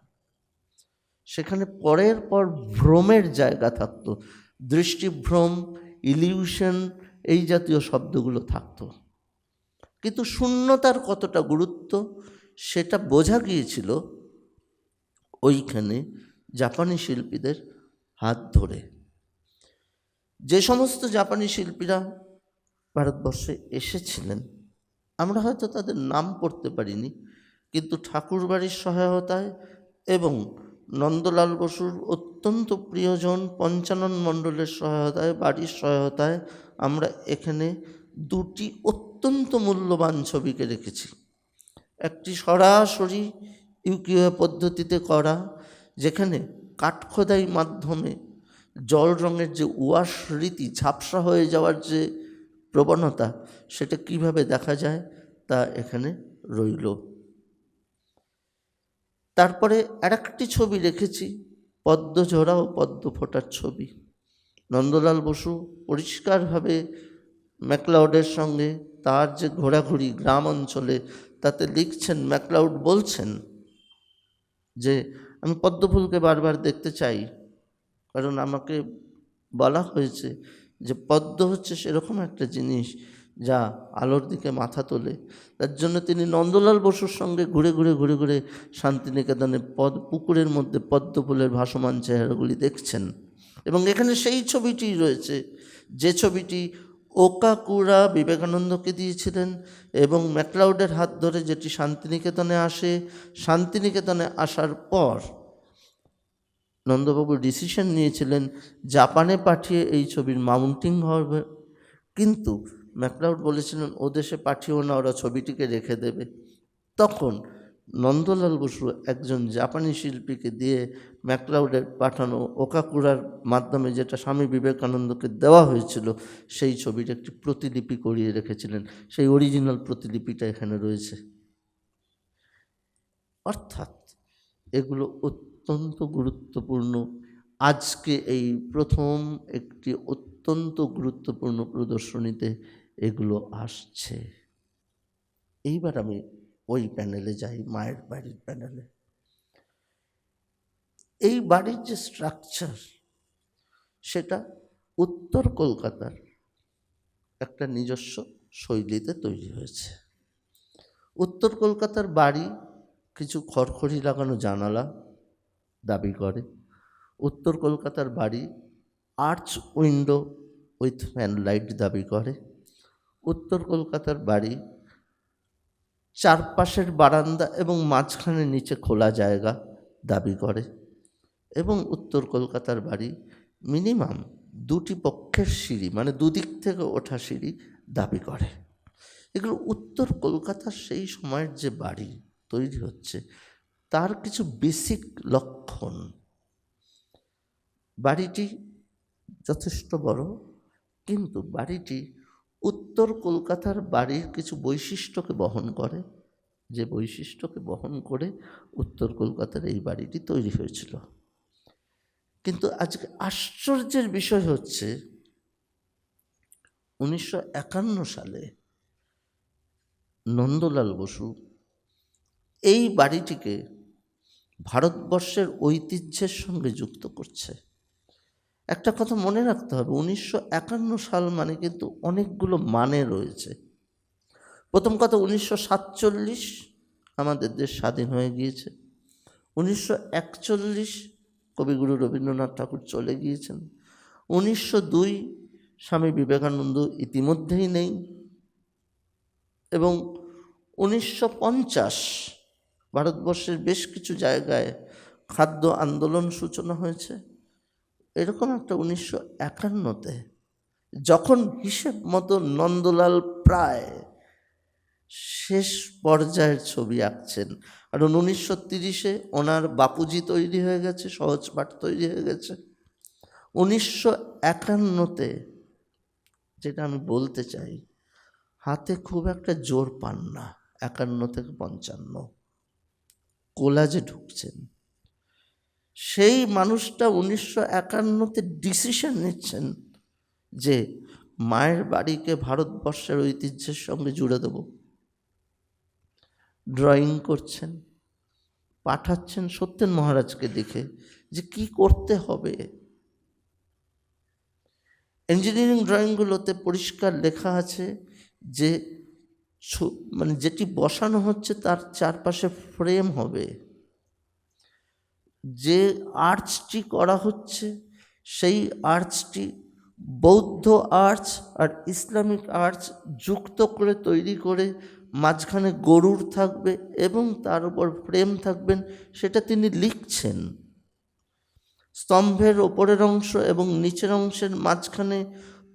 সেখানে পরের পর ভ্রমের জায়গা থাকতো, দৃষ্টিভ্রম, ইলিউশন, এই জাতীয় শব্দগুলো থাকতো। কিন্তু শূন্যতার কতটা গুরুত্ব সেটা বোঝা গিয়েছিল ওইখানে জাপানি শিল্পীদের হাত ধরে। যে সমস্ত জাপানি শিল্পীরা ভারতবর্ষে এসেছিলেন, আমরা হয়তো তাদের নাম পড়তে পারিনি, কিন্তু ঠাকুরবাড়ির সহায়তায় এবং নন্দলাল বসুর অত্যন্ত প্রিয়জন পঞ্চানন মণ্ডলের সহায়তায়, বাড়ির সহায়তায় আমরা এখানে দুটি অত্যন্ত মূল্যবান ছবিকে রেখেছি। একটি সরাসরি ইউকিউ পদ্ধতিতে করা, যেখানে কাঠখোদাই মাধ্যমে জল রঙের যে উয়াশ রীতি, ঝাপসা হয়ে যাওয়ার যে প্রবণতা, সেটা কিভাবে দেখা যায় তা এখানে রইল। তারপরে আরেকটি ছবি রেখেছি, পদ্মঝরা ও পদ্ম ফোটার ছবি। নন্দলাল বসু পরিষ্কারভাবে ম্যাকলাউডের সঙ্গে তার যে ঘোরাঘুরি গ্রাম অঞ্চলে, তাতে লিখছেন, ম্যাকলাউড বলছেন যে আমি পদ্মফুলকে বারবার দেখতে চাই, কারণ আমাকে বলা হয়েছে যে পদ্ম হচ্ছে সেরকম একটা জিনিস যা আলোর দিকে মাথা তোলে। তার জন্য তিনি নন্দলাল বসুর সঙ্গে ঘুরে ঘুরে শান্তিনিকেতনে পুকুরের মধ্যে পদ্ম ফুলের ভাসমান চেহারাগুলি দেখছেন। এবং এখানে সেই ছবিটি রয়েছে, যে ছবিটি ওকাকুরা বিবেকানন্দকে দিয়েছিলেন, এবং ম্যাকলাউডের হাত ধরে যেটি শান্তিনিকেতনে আসে। শান্তিনিকেতনে আসার পর নন্দবাবু ডিসিশন নিয়েছিলেন জাপানে পাঠিয়ে এই ছবির মাউন্টিং হবে, কিন্তু ম্যাকলাউড বলেছিলেন ও দেশে পাঠিয়েও না, ওরা ছবিটিকে রেখে দেবে। তখন নন্দলাল বসু একজন জাপানি শিল্পীকে দিয়ে ম্যাকলাউডের পাঠানো ওকাকুরার মাধ্যমে, যেটা স্বামী বিবেকানন্দকে দেওয়া হয়েছিল, সেই ছবির একটি প্রতিলিপি করিয়ে রেখেছিলেন। সেই অরিজিনাল প্রতিলিপিটা এখানে রয়েছে। অর্থাৎ এগুলো অত্যন্ত গুরুত্বপূর্ণ। আজকে এই প্রথম একটি অত্যন্ত গুরুত্বপূর্ণ প্রদর্শনীতে এগুলো আসছে। এইবার আমি ওই প্যানেলে যাই, মায়ের বাড়ির প্যানেলে। এই বাড়ির যে স্ট্রাকচার, সেটা উত্তর কলকাতার একটা নিজস্ব শৈলীতে তৈরি হয়েছে। উত্তর কলকাতার বাড়ি কিছু খড়খড়ি লাগানো জানালা দাবি করে। উত্তর কলকাতার বাড়ি arch window with fan light দাবি করে। উত্তর কলকাতার বাড়ি চারপাশের বারান্দা এবং মাঝখানে নিচে খোলা জায়গা দাবি করে। এবং উত্তর কলকাতার বাড়ি মিনিমাম দুটি পক্ষের সিঁড়ি, মানে দুদিক থেকে ওঠা সিঁড়ি দাবি করে। এগুলো উত্তর কলকাতার সেই সময়ের যে বাড়ি তৈরি হচ্ছে তার কিছু বেসিক লক্ষণ। বাড়িটি যথেষ্ট বড়, কিন্তু বাড়িটি উত্তর কলকাতার বাড়ির কিছু বৈশিষ্ট্যকে বহন করে, যে বৈশিষ্ট্যকে বহন করে উত্তর কলকাতার এই বাড়িটি তৈরি হয়েছিল। কিন্তু আজকে আশ্চর্যের বিষয় হচ্ছে 1951 সালে নন্দলাল বসু এই বাড়িটিকে ভারতবর্ষের ঐতিহ্যের সঙ্গে যুক্ত করছে। একটা কথা মনে রাখতে হবে, 1951 সাল মানে কিন্তু অনেকগুলো মানে রয়েছে। প্রথম কথা, 1947 আমাদের দেশ স্বাধীন হয়ে গিয়েছে। 1941 কবিগুরু রবীন্দ্রনাথ ঠাকুর চলে গিয়েছেন। 1902 স্বামী বিবেকানন্দ ইতিমধ্যেই নেই। এবং 1950 ভারতবর্ষের বেশ কিছু জায়গায় খাদ্য আন্দোলন সূচনা হয়েছে। এরকম একটা 1951-তে যখন হিসেব মতো নন্দলাল প্রায় শেষ পর্যায়ের ছবি আঁকছেন, কারণ 1930-এ ওনার বাপুজি তৈরি হয়ে গেছে, সহজ পাঠ তৈরি হয়ে গেছে। 1951-তে যেটা আমি বলতে চাই, হাতে খুব একটা জোর পান না। 51 থেকে 55 কোলাজে ঢুকছেন। সেই মানুষটা 1951-তে ডিসিশন নিচ্ছেন যে মায়ের বাড়িকে ভারতবর্ষের ঐতিহ্যের সঙ্গে জুড়ে দেব। ড্রয়িং করছেন, পাঠাচ্ছেন সত্যেন মহারাজকে দেখে যে কি করতে হবে। ইঞ্জিনিয়ারিং ড্রয়িংগুলোতে পরিষ্কার লেখা আছে যে মানে যেটি বসানো হচ্ছে তার চারপাশে ফ্রেম হবে। যে আর্চটি করা হচ্ছে সেই আর্চটি বৌদ্ধ আর্চ আর ইসলামিক আর্চ যুক্ত করে তৈরি করে মাঝখানে গরুর থাকবে এবং তার উপর ফ্রেম থাকবেন, সেটা তিনি লিখছেন। স্তম্ভের ওপরের অংশ এবং নিচের অংশের মাঝখানে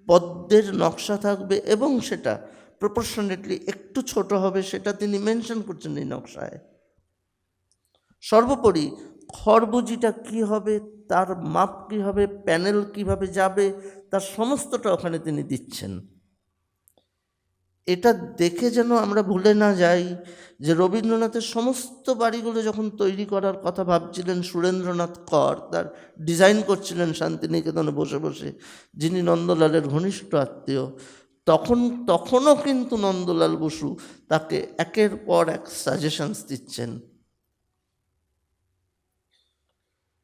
পদ্মের নকশা থাকবে এবং সেটা প্রপোর্শনেটলি একটু ছোট হবে, সেটা তিনি মেনশন করছেন এই নকশায়। সর্বোপরি খরবুজিটা কী হবে, তার মাপ কী হবে, প্যানেল কিভাবে যাবে, তার সমস্তটা ওখানে তিনি দিচ্ছেন। এটা দেখে যেন আমরা ভুলে না যাই যে রবীন্দ্রনাথের সমস্ত বাড়িগুলো যখন তৈরি করার কথা ভাবছিলেন সুরেন্দ্রনাথ কর, তার ডিজাইন করছিলেন শান্তিনিকেতনে বসে বসে, যিনি নন্দলালের ঘনিষ্ঠ আত্মীয়, তখনও কিন্তু নন্দলাল বসু তাকে একের পর এক সাজেশনস দিচ্ছেন।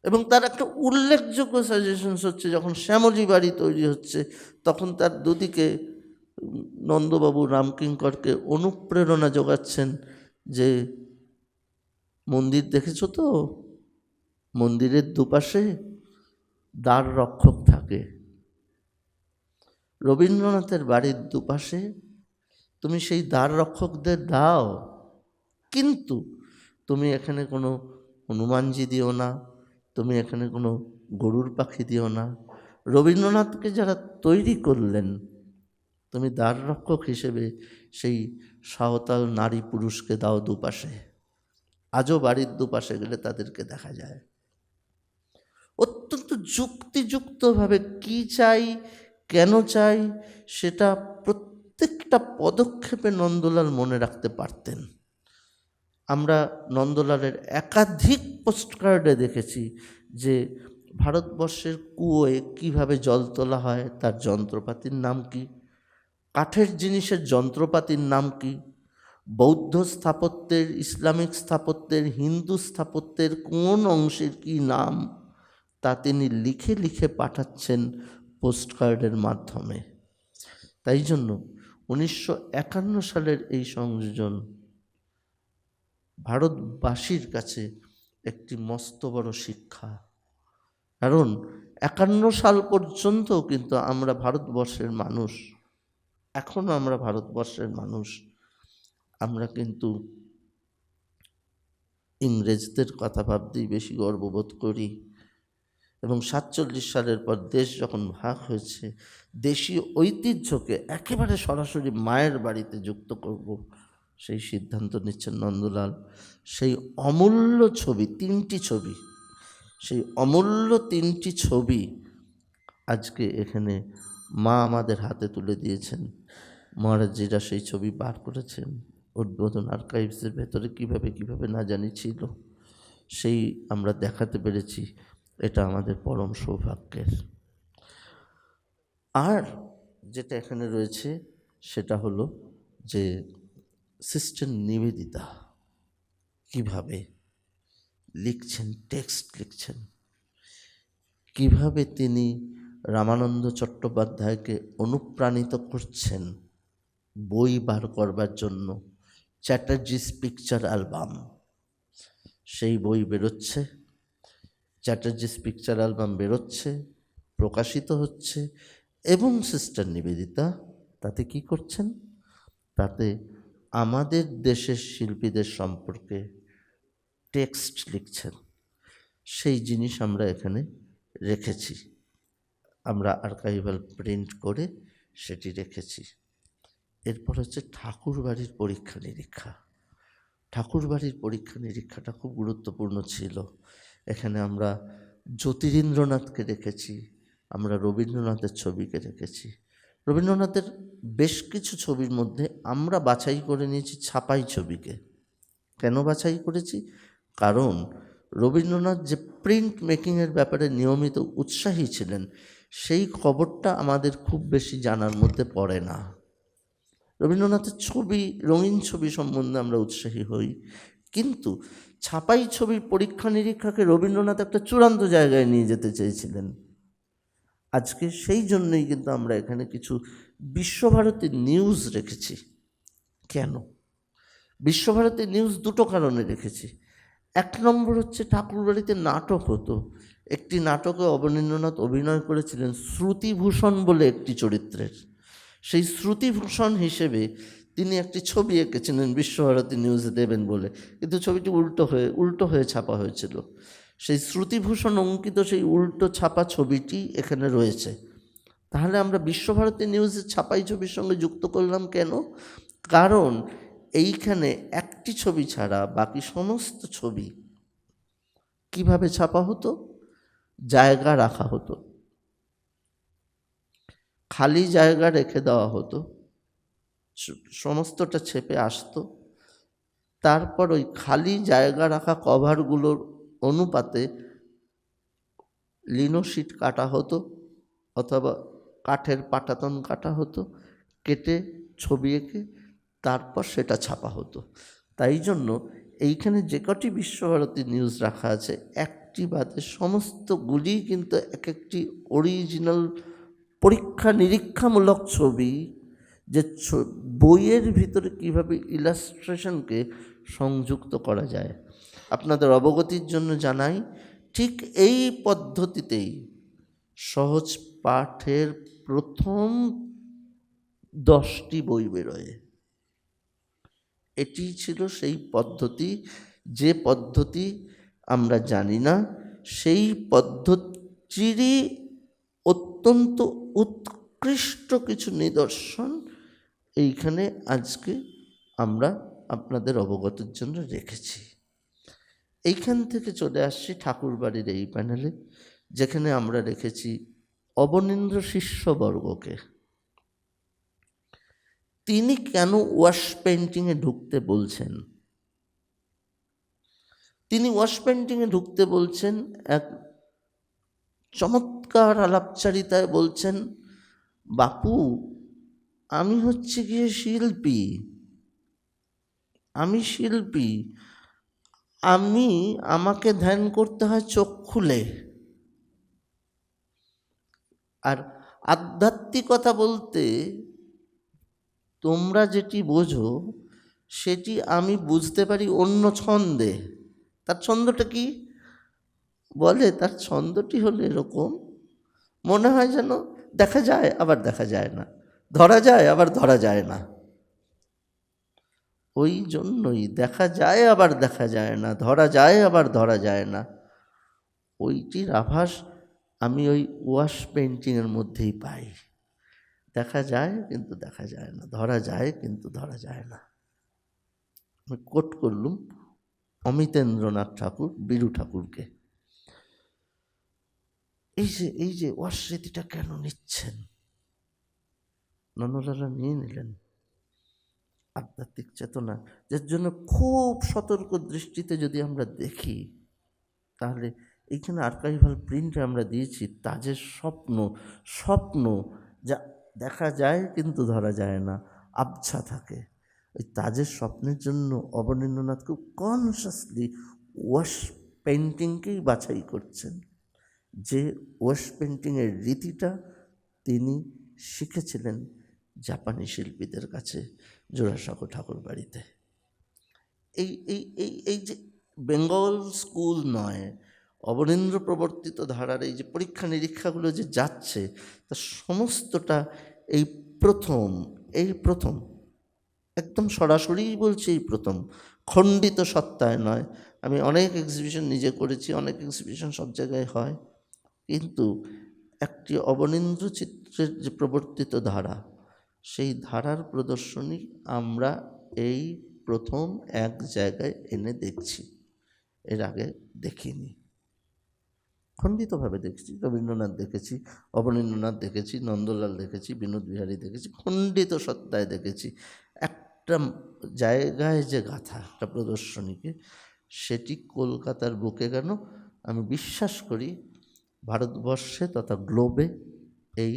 এবং তার একটা উল্লেখযোগ্য সাজেশনস হচ্ছে, যখন শ্যামলী বাড়ি তৈরি হচ্ছে তখন তার দুদিকে নন্দবাবু রামকিঙ্করকে অনুপ্রেরণা যোগাচ্ছেন যে মন্দির দেখেছো তো, মন্দিরের দুপাশে দ্বার রক্ষক থাকে। রবীন্দ্রনাথের বাড়ির দুপাশে তুমি সেই দ্বার রক্ষকদের দাও, কিন্তু তুমি এখানে কোনো হনুমানজি দিও না, তুমি এখানে কোনো গরুর পাখি দিও না। রবীন্দ্রনাথকে যারা তৈরি করলেন, তুমি দ্বার রক্ষক হিসেবে সেই সাঁওতাল নারী পুরুষকে দাও দুপাশে। আজও বাড়ির দুপাশে গেলে তাদেরকে দেখা যায়। অত্যন্ত যুক্তিযুক্তভাবে কী চাই, কেন চাই, সেটা প্রত্যেকটা পদক্ষেপে নন্দলাল মনে রাখতে পারতেন। আমরা নন্দলালের একাধিক পোস্টকার্ডে দেখেছি যে ভারতবর্ষের কুয়োয় কীভাবে জল তোলা হয়, তার যন্ত্রপাতির নাম কি, কাঠের জিনিসের যন্ত্রপাতির নাম কি, বৌদ্ধ স্থাপত্যের, ইসলামিক স্থাপত্যের, হিন্দু স্থাপত্যের কোন অংশের কি নাম, তা তিনি লিখে লিখে পাঠাচ্ছেন পোস্টকার্ডের মাধ্যমে। তাই জন্য 1951 সালের এই সংযোজন ভারতবাসীর কাছে একটি মস্ত বড় শিক্ষা। কারণ 51 সাল পর্যন্ত কিন্তু আমরা ভারতবর্ষের মানুষ, এখনও আমরা ভারতবর্ষের মানুষ, আমরা কিন্তু ইংরেজদের কথা ভাবতেই বেশি গর্ববোধ করি। এবং 47 সালের পর দেশ যখন ভাগ হয়েছে, দেশীয় ঐতিহ্যকে একেবারে সরাসরি মায়ের বাড়িতে যুক্ত করব, সেই সিদ্ধান্ত নিচ্ছেন নন্দলাল। সেই অমূল্য ছবি, 3টি ছবি, সেই অমূল্য 3টি ছবি আজকে এখানে মা আমাদের হাতে তুলে দিয়েছেন। মহারাজজিরা সেই ছবি বার করেছেন উদ্বোধন আর্কাইভসের ভেতরে, কিভাবে না জানি ছিল, সেই আমরা দেখাতে পেরেছি। এটা আমাদের পরম সৌভাগ্যের। আর যেটা এখানে রয়েছে সেটা হলো যে সিস্টার নিবেদিতা কিভাবে লিখছেন, টেক্সট লিখছেন, কিভাবে তিনি রামানন্দ চট্টোপাধ্যায়কে অনুপ্রাণিত করছেন বই বার করবার জন্য। চ্যাটার্জিস পিকচার অ্যালবাম, সেই বই বেরোচ্ছে, চ্যাটার্জিস পিকচার অ্যালবাম বেরোচ্ছে, প্রকাশিত হচ্ছে, এবং সিস্টার নিবেদিতা তাতে কি করছেন, তাতে আমাদের দেশের শিল্পীদের সম্পর্কে টেক্সট লিখছেন। সেই জিনিস আমরা এখানে রেখেছি, আমরা আর্কাইভাল প্রিন্ট করে সেটি রেখেছি। এরপর হচ্ছে ঠাকুরবাড়ির পরীক্ষা নিরীক্ষা। ঠাকুরবাড়ির পরীক্ষা নিরীক্ষাটা খুব গুরুত্বপূর্ণ ছিল। এখানে আমরা জ্যোতিরিন্দ্রনাথকে রেখেছি, আমরা রবীন্দ্রনাথের ছবিকে রেখেছি। রবীন্দ্রনাথের বেশ কিছু ছবির মধ্যে আমরা বাছাই করে নিয়েছি ছাপাই ছবিকে। কেন বাছাই করেছি? কারণ রবীন্দ্রনাথ যে প্রিন্ট মেকিংয়ের ব্যাপারে নিয়মিত উৎসাহী ছিলেন, সেই খবরটা আমাদের খুব বেশি জানার মধ্যে পড়ে না। রবীন্দ্রনাথের ছবি, রঙিন ছবি সম্বন্ধে আমরা উৎসাহী হই, কিন্তু ছাপাই ছবির পরীক্ষা নিরীক্ষাকে রবীন্দ্রনাথ একটা চূড়ান্ত জায়গায় নিয়ে যেতে চেয়েছিলেন। আজকে সেই জন্যই কিন্তু আমরা এখানে কিছু বিশ্বভারতী নিউজ রেখেছি। কেন বিশ্বভারতী নিউজ? দুটো কারণে রেখেছি। 1 নম্বর হচ্ছে ঠাকুরবাড়িতে নাটক হতো, একটি নাটকে অবনীন্দ্রনাথ অভিনয় করেছিলেন শ্রুতিভূষণ বলে একটি চরিত্রের। সেই শ্রুতিভূষণ হিসেবে তিনি একটি ছবি এঁকেছিলেন বিশ্বভারতী নিউজে দেবেন বলে, কিন্তু ছবিটি উল্টো হয়ে ছাপা হয়েছিল। সেই শ্রুতিভূষণ অঙ্কিত সেই উল্টো ছাপা ছবিটি এখানে রয়েছে। তাহলে আমরা বিশ্বভারতী নিউজের ছাপাই ছবির সঙ্গে যুক্ত করলাম কেন? কারণ এইখানে একটি ছবি ছাড়া বাকি সমস্ত ছবি কিভাবে ছাপা হতো? জায়গা রাখা হতো, খালি জায়গা রেখে দেওয়া হতো, সমস্তটা ছেপে আসতো। তারপর ওই খালি জায়গা রাখা কভারগুলোর অনুপাতে লিনো শিট কাটা হতো অথবা কাঠের পাটাতন কাটা হতো, কেটে ছবি এঁকে তারপর সেটা ছাপা হতো। তাই জন্য এইখানে যে কটি বিশ্বভারতী নিউজ রাখা আছে, একটি বাদে সমস্তগুলি কিন্তু এক একটি অরিজিনাল পরীক্ষা নিরীক্ষামূলক ছবি, যে বইয়ের ভিতরে কীভাবে ইলাস্ট্রেশনকে সংযুক্ত করা যায়। আপনাদের অবগতির জন্য জানাই, ঠিক এই পদ্ধতিতেই সহজ পাঠের প্রথম 10টি বই বেরোয়। এটি ছিল সেই পদ্ধতি, যে পদ্ধতি আমরা জানি না, সেই পদ্ধতিরই অত্যন্ত উৎকৃষ্ট কিছু নিদর্শন এইখানে আজকে আমরা আপনাদের অবগতির জন্য রেখেছি। এইখান থেকে চলে আসছি ঠাকুরবাড়ির এই প্যানেলে, যেখানে আমরা রেখেছি অবনীন্দ্র শিষ্যবর্গকে। তিনি কেন ওয়াশ পেন্টিংয়ে ঢুকতে বলছেন? তিনি ওয়াশ পেন্টিংয়ে ঢুকতে বলছেন এক চমৎকার আলাপচারিতায়। বলছেন, বাপু, আমি হচ্ছে গিয়ে শিল্পী, আমি শিল্পী, আমাকে ধ্যান করতে হয় চোখ খুলে। আর আধ্যাত্মিকতা বলতে তোমরা যেটি বোঝো সেটি আমি বুঝতে পারি অন্য ছন্দে। তার ছন্দটা কি বলে? তার ছন্দটি হলো এরকম, মনে হয় যেন দেখা যায় আবার দেখা যায় না, ধরা যায় আবার ধরা যায় না। ওই জন্যই দেখা যায় আবার দেখা যায় না, ধরা যায় আবার ধরা যায় না, ওইটির আভাস আমি ওই ওয়াশ পেন্টিংয়ের মধ্যেই পাই। দেখা যায় কিন্তু দেখা যায় না, ধরা যায় কিন্তু ধরা যায় না। আমি কোট করলুম অমিতেন্দ্রনাথ ঠাকুর, বীরু ঠাকুরকে। এই যে ওয়াশ স্মৃতিটা কেন নিচ্ছেন? নন্দলালরা নিয়ে নিলেন আধ্যাত্মিক চেতনা, যার জন্য খুব সতর্ক দৃষ্টিতে যদি আমরা দেখি, তাহলে এইখানে আর্কাইভাল প্রিন্টে আমরা দিয়েছি তাজের স্বপ্ন। স্বপ্ন যা দেখা যায় কিন্তু ধরা যায় না, আবছা থাকে। ওই তাজের স্বপ্নের জন্য অবনীন্দ্রনাথ খুব কনসাসলি ওয়াশ পেন্টিংকেই বাছাই করছেন, যে ওয়াশ পেন্টিংয়ের রীতিটা তিনি শিখেছিলেন জাপানি শিল্পীদের কাছে জোড়াসাঁকো ঠাকুর বাড়িতে। এই এই এই এই যে বেঙ্গল স্কুল নয়, অবনীন্দ্র প্রবর্তিত ধারার এই যে পরীক্ষা নিরীক্ষাগুলো যে যাচ্ছে, তা সমস্তটা এই প্রথম একদম সরাসরিই বলছি, এই প্রথম, খণ্ডিত সত্তায় নয়। আমি অনেক এক্সিবিশন নিজে করেছি, অনেক এক্সিবিশন সব জায়গায় হয়, কিন্তু একটি অবনীন্দ্র চিত্রের যে প্রবর্তিত ধারা, সেই ধারার প্রদর্শনী আমরা এই প্রথম এক জায়গায় এনে দেখছি, এর আগে দেখিনি। খণ্ডিতভাবে দেখেছি, রবীন্দ্রনাথ দেখেছি, অবনীন্দ্রনাথ দেখেছি, নন্দলাল দেখেছি, বিনোদ বিহারী দেখেছি, খণ্ডিত সত্তায় দেখেছি। একটা জায়গায় যে গাথা, একটা প্রদর্শনীকে, সেটি কলকাতার বুকে কেন, আমি বিশ্বাস করি ভারতবর্ষে তথা গ্লোবে এই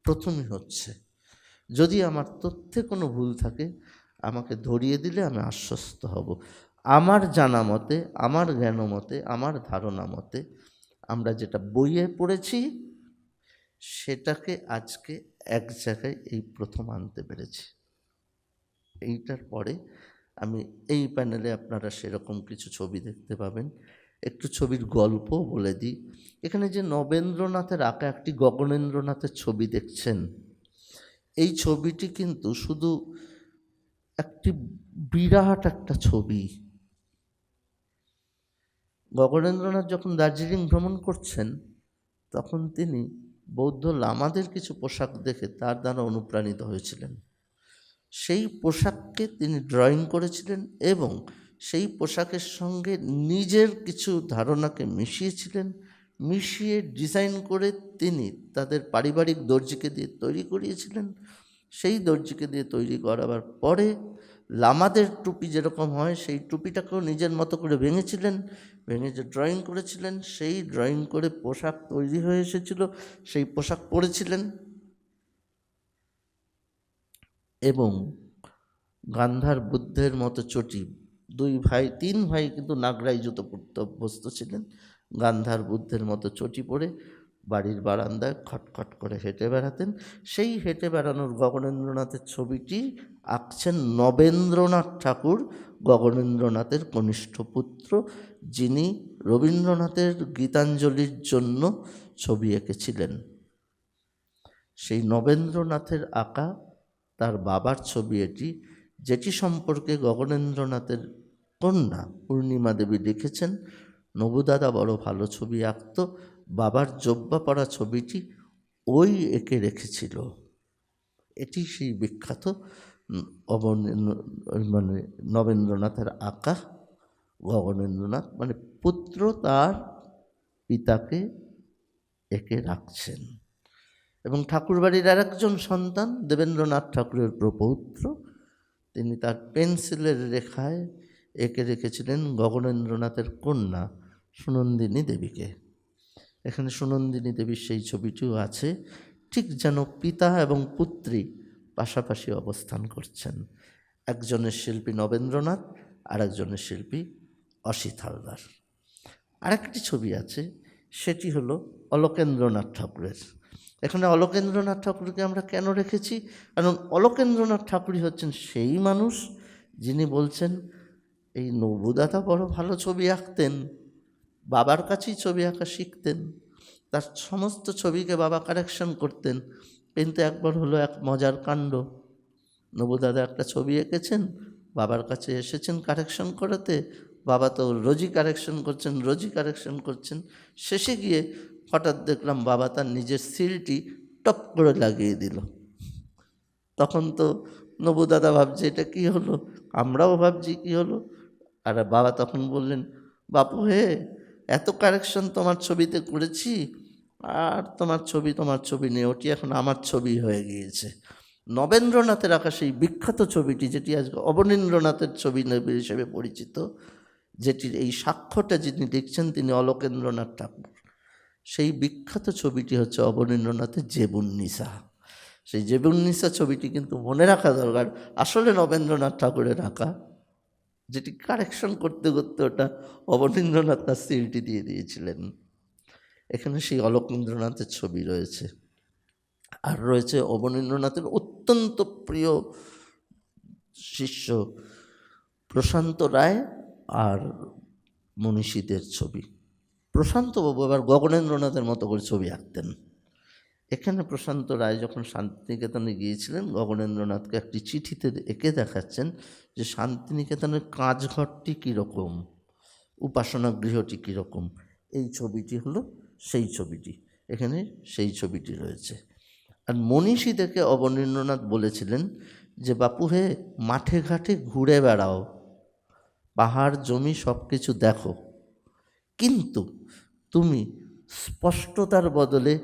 প্রথমই হচ্ছে। যদি আমার তথ্যে কোনো ভুল থাকে আমাকে ধরিয়ে দিলে আমি আশ্বস্ত হব। আমার জানা মতে, আমার জ্ঞান মতে, আমার ধারণা মতে, আমরা যেটা বইয়ে পড়েছি সেটাকে আজকে এক জায়গায় এই প্রথম আনতে পেরেছি। এইটার পরে আমি এই প্যানেলে আপনারা সেরকম কিছু ছবি দেখতে পাবেন। একটু ছবির গল্প বলে দিই। এখানে যে নবেন্দ্রনাথের আঁকা একটি গগনেন্দ্রনাথের ছবি দেখছেন, এই ছবিটি কিন্তু শুধু একটি বিরাট একটা ছবি। গগনেন্দ্রনাথ যখন দার্জিলিং ভ্রমণ করছেন, তখন তিনি বৌদ্ধ লামাদের কিছু পোশাক দেখে তার দ্বারা অনুপ্রাণিত হয়েছিলেন। সেই পোশাককে তিনি ড্রয়িং করেছিলেন এবং সেই পোশাকের সঙ্গে নিজের কিছু ধারণাকে মিশিয়েছিলেন, মিশিয়ে ডিজাইন করে তিনি তাদের পারিবারিক দর্জিকে দিয়ে তৈরি করিয়েছিলেন। সেই দর্জিকে দিয়ে তৈরি করাবার পরে লামাদের টুপি যেরকম হয় সেই টুপিটাকেও নিজের মতো করে ভেঙেছিলেন, ভেঙে যে ড্রয়িং করেছিলেন, সেই ড্রয়িং করে পোশাক তৈরি হয়ে এসেছিল, সেই পোশাক পরেছিলেন। এবং গান্ধার বুদ্ধের মতো চটি, তিন ভাই কিন্তু নাগরাই জুতো পরতে অভ্যস্ত ছিলেন। গান্ধার বুদ্ধের মতো চটি পরে বাড়ির বারান্দায় খটখট করে হেঁটে বেড়াতেন। সেই হেঁটে বেড়ানোর গগনেন্দ্রনাথের ছবিটি আঁকছেন নবেন্দ্রনাথ ঠাকুর, গগনেন্দ্রনাথের কনিষ্ঠ পুত্র, যিনি রবীন্দ্রনাথের গীতাঞ্জলির জন্য ছবি এঁকেছিলেন। সেই নবেন্দ্রনাথের আঁকা তার বাবার ছবি এটি, যেটি সম্পর্কে গগনেন্দ্রনাথের কন্যা পূর্ণিমা দেবী লিখেছেন, নবুদাদা বড় ভালো ছবি আঁকত, বাবার জব্বা পরা ছবিটি ওই এঁকে রেখেছিল। এটি সেই বিখ্যাত মানে নবেন্দ্রনাথের আঁকা গগনেন্দ্রনাথ, মানে পুত্র তার পিতাকে এঁকে রাখছেন। এবং ঠাকুরবাড়ির আর একজন সন্তান দেবেন্দ্রনাথ ঠাকুরের প্রপৌত্র, তিনি তার পেন্সিলের রেখায় এঁকে রেখেছিলেন গগনেন্দ্রনাথের কন্যা সুনন্দিনী দেবীকে। এখানে সুনন্দিনী দেবীর সেই ছবিটিও আছে, ঠিক যেন পিতা এবং পুত্রী পাশাপাশি অবস্থান করছেন। একজনের শিল্পী নবেন্দ্রনাথ, আর একজনের শিল্পী অসিত হালদার। আরেকটি ছবি আছে, সেটি হলো অলোকেন্দ্রনাথ ঠাকুরের। এখানে অলোকেন্দ্রনাথ ঠাকুরকে আমরা কেন রেখেছি? কারণ অলোকেন্দ্রনাথ ঠাকুরই হচ্ছেন সেই মানুষ যিনি বলছেন এই নবুদাদা বড় ভালো ছবি আঁকতেন, বাবার কাছেই ছবি আঁকা শিখতেন, তার সমস্ত ছবিকে বাবা কারেকশন করতেন। কিন্তু একবার হলো এক মজার কাণ্ড, নবুদাদা একটা ছবি এঁকেছেন, বাবার কাছে এসেছেন কারেকশন করাতে, বাবা তো রোজই কারেকশন করছেন। শেষে গিয়ে হঠাৎ দেখলাম বাবা তার নিজের সিলটি টপ করে লাগিয়ে দিল। তখন তো নবুদাদা ভাবছে এটা কি হলো, আমরাও ভাবছি কি হলো। আর বাবা তখন বললেন, বাপু হে, এত কারেকশন তোমার ছবিতে করেছি, আর তোমার ছবি নেই, ওটি এখন আমার ছবি হয়ে গিয়েছে। নবেন্দ্রনাথের আঁকা সেই বিখ্যাত ছবিটি, যেটি আজকে অবনীন্দ্রনাথের ছবি হিসেবে পরিচিত, যেটির এই স্বাক্ষরটা যিনি লিখছেন তিনি অলোকেন্দ্রনাথ ঠাকুর, সেই বিখ্যাত ছবিটি হচ্ছে অবনীন্দ্রনাথের জেবুন্নিসা। সেই জেবুন্নিসা ছবিটি কিন্তু মনে রাখা দরকার, আসলে নবেন্দ্রনাথ ঠাকুরের আঁকা, যেটি কারেকশন করতে করতে ওটা অবনীন্দ্রনাথ তার সিলটি দিয়ে দিয়েছিলেন। এখানে সেই অলোকেন্দ্রনাথের ছবি রয়েছে। আর রয়েছে অবনীন্দ্রনাথের অত্যন্ত প্রিয় শিষ্য প্রশান্ত রায় আর মনীষীদের ছবি। প্রশান্তবাবু এবার গগনেন্দ্রনাথের মতো করে ছবি আঁকতেন। এখানে প্রশান্ত রায় যখন শান্তিনিকেতনে গিয়েছিলেন, গগনেন্দ্রনাথকে একটি চিঠিতে এঁকে দেখাচ্ছেন যে শান্তিনিকেতনের কাজঘরটি কীরকম, উপাসনা গৃহটি কীরকম। এই ছবিটি হলো সেই ছবিটি, এখানে সেই ছবিটি রয়েছে। আর মনীষীদেরকে অবনীন্দ্রনাথ বলেছিলেন যে বাপু হে, মাঠে ঘাটে ঘুরে বেড়াও, পাহাড় জমি সব কিছু দেখো, কিন্তু তুমি স্পষ্টতার বদলে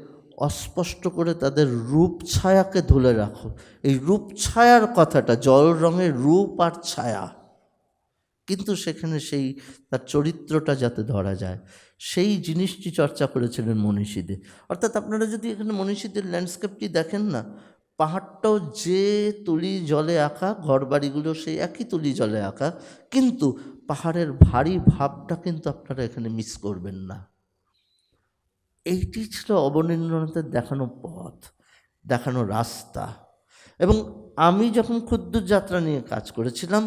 অস্পষ্ট করে তাদের রূপ ছায়াকে ধরে রাখো। এই রূপ ছায়ার কথাটা, জল রঙের রূপ আর ছায়া, কিন্তু সেখানে সেই তার চরিত্রটা যাতে ধরা যায়, সেই জিনিসটি চর্চা করেছিলেন মনীষীদের। অর্থাৎ আপনারা যদি এখানে মনীষীদের ল্যান্ডস্কেপটি দেখেন না, পাহাড়টাও যে তুলি জলে আঁকা, ঘরবাড়িগুলো সেই একই তুলি জলে আঁকা, কিন্তু পাহাড়ের ভারী ভাবটা কিন্তু আপনারা এখানে মিস করবেন না। এইটি ছিল অবনীন্দ্রনাথের দেখানো পথ, দেখানো রাস্তা। এবং আমি যখন ক্ষুদ্র যাত্রা নিয়ে কাজ করেছিলাম,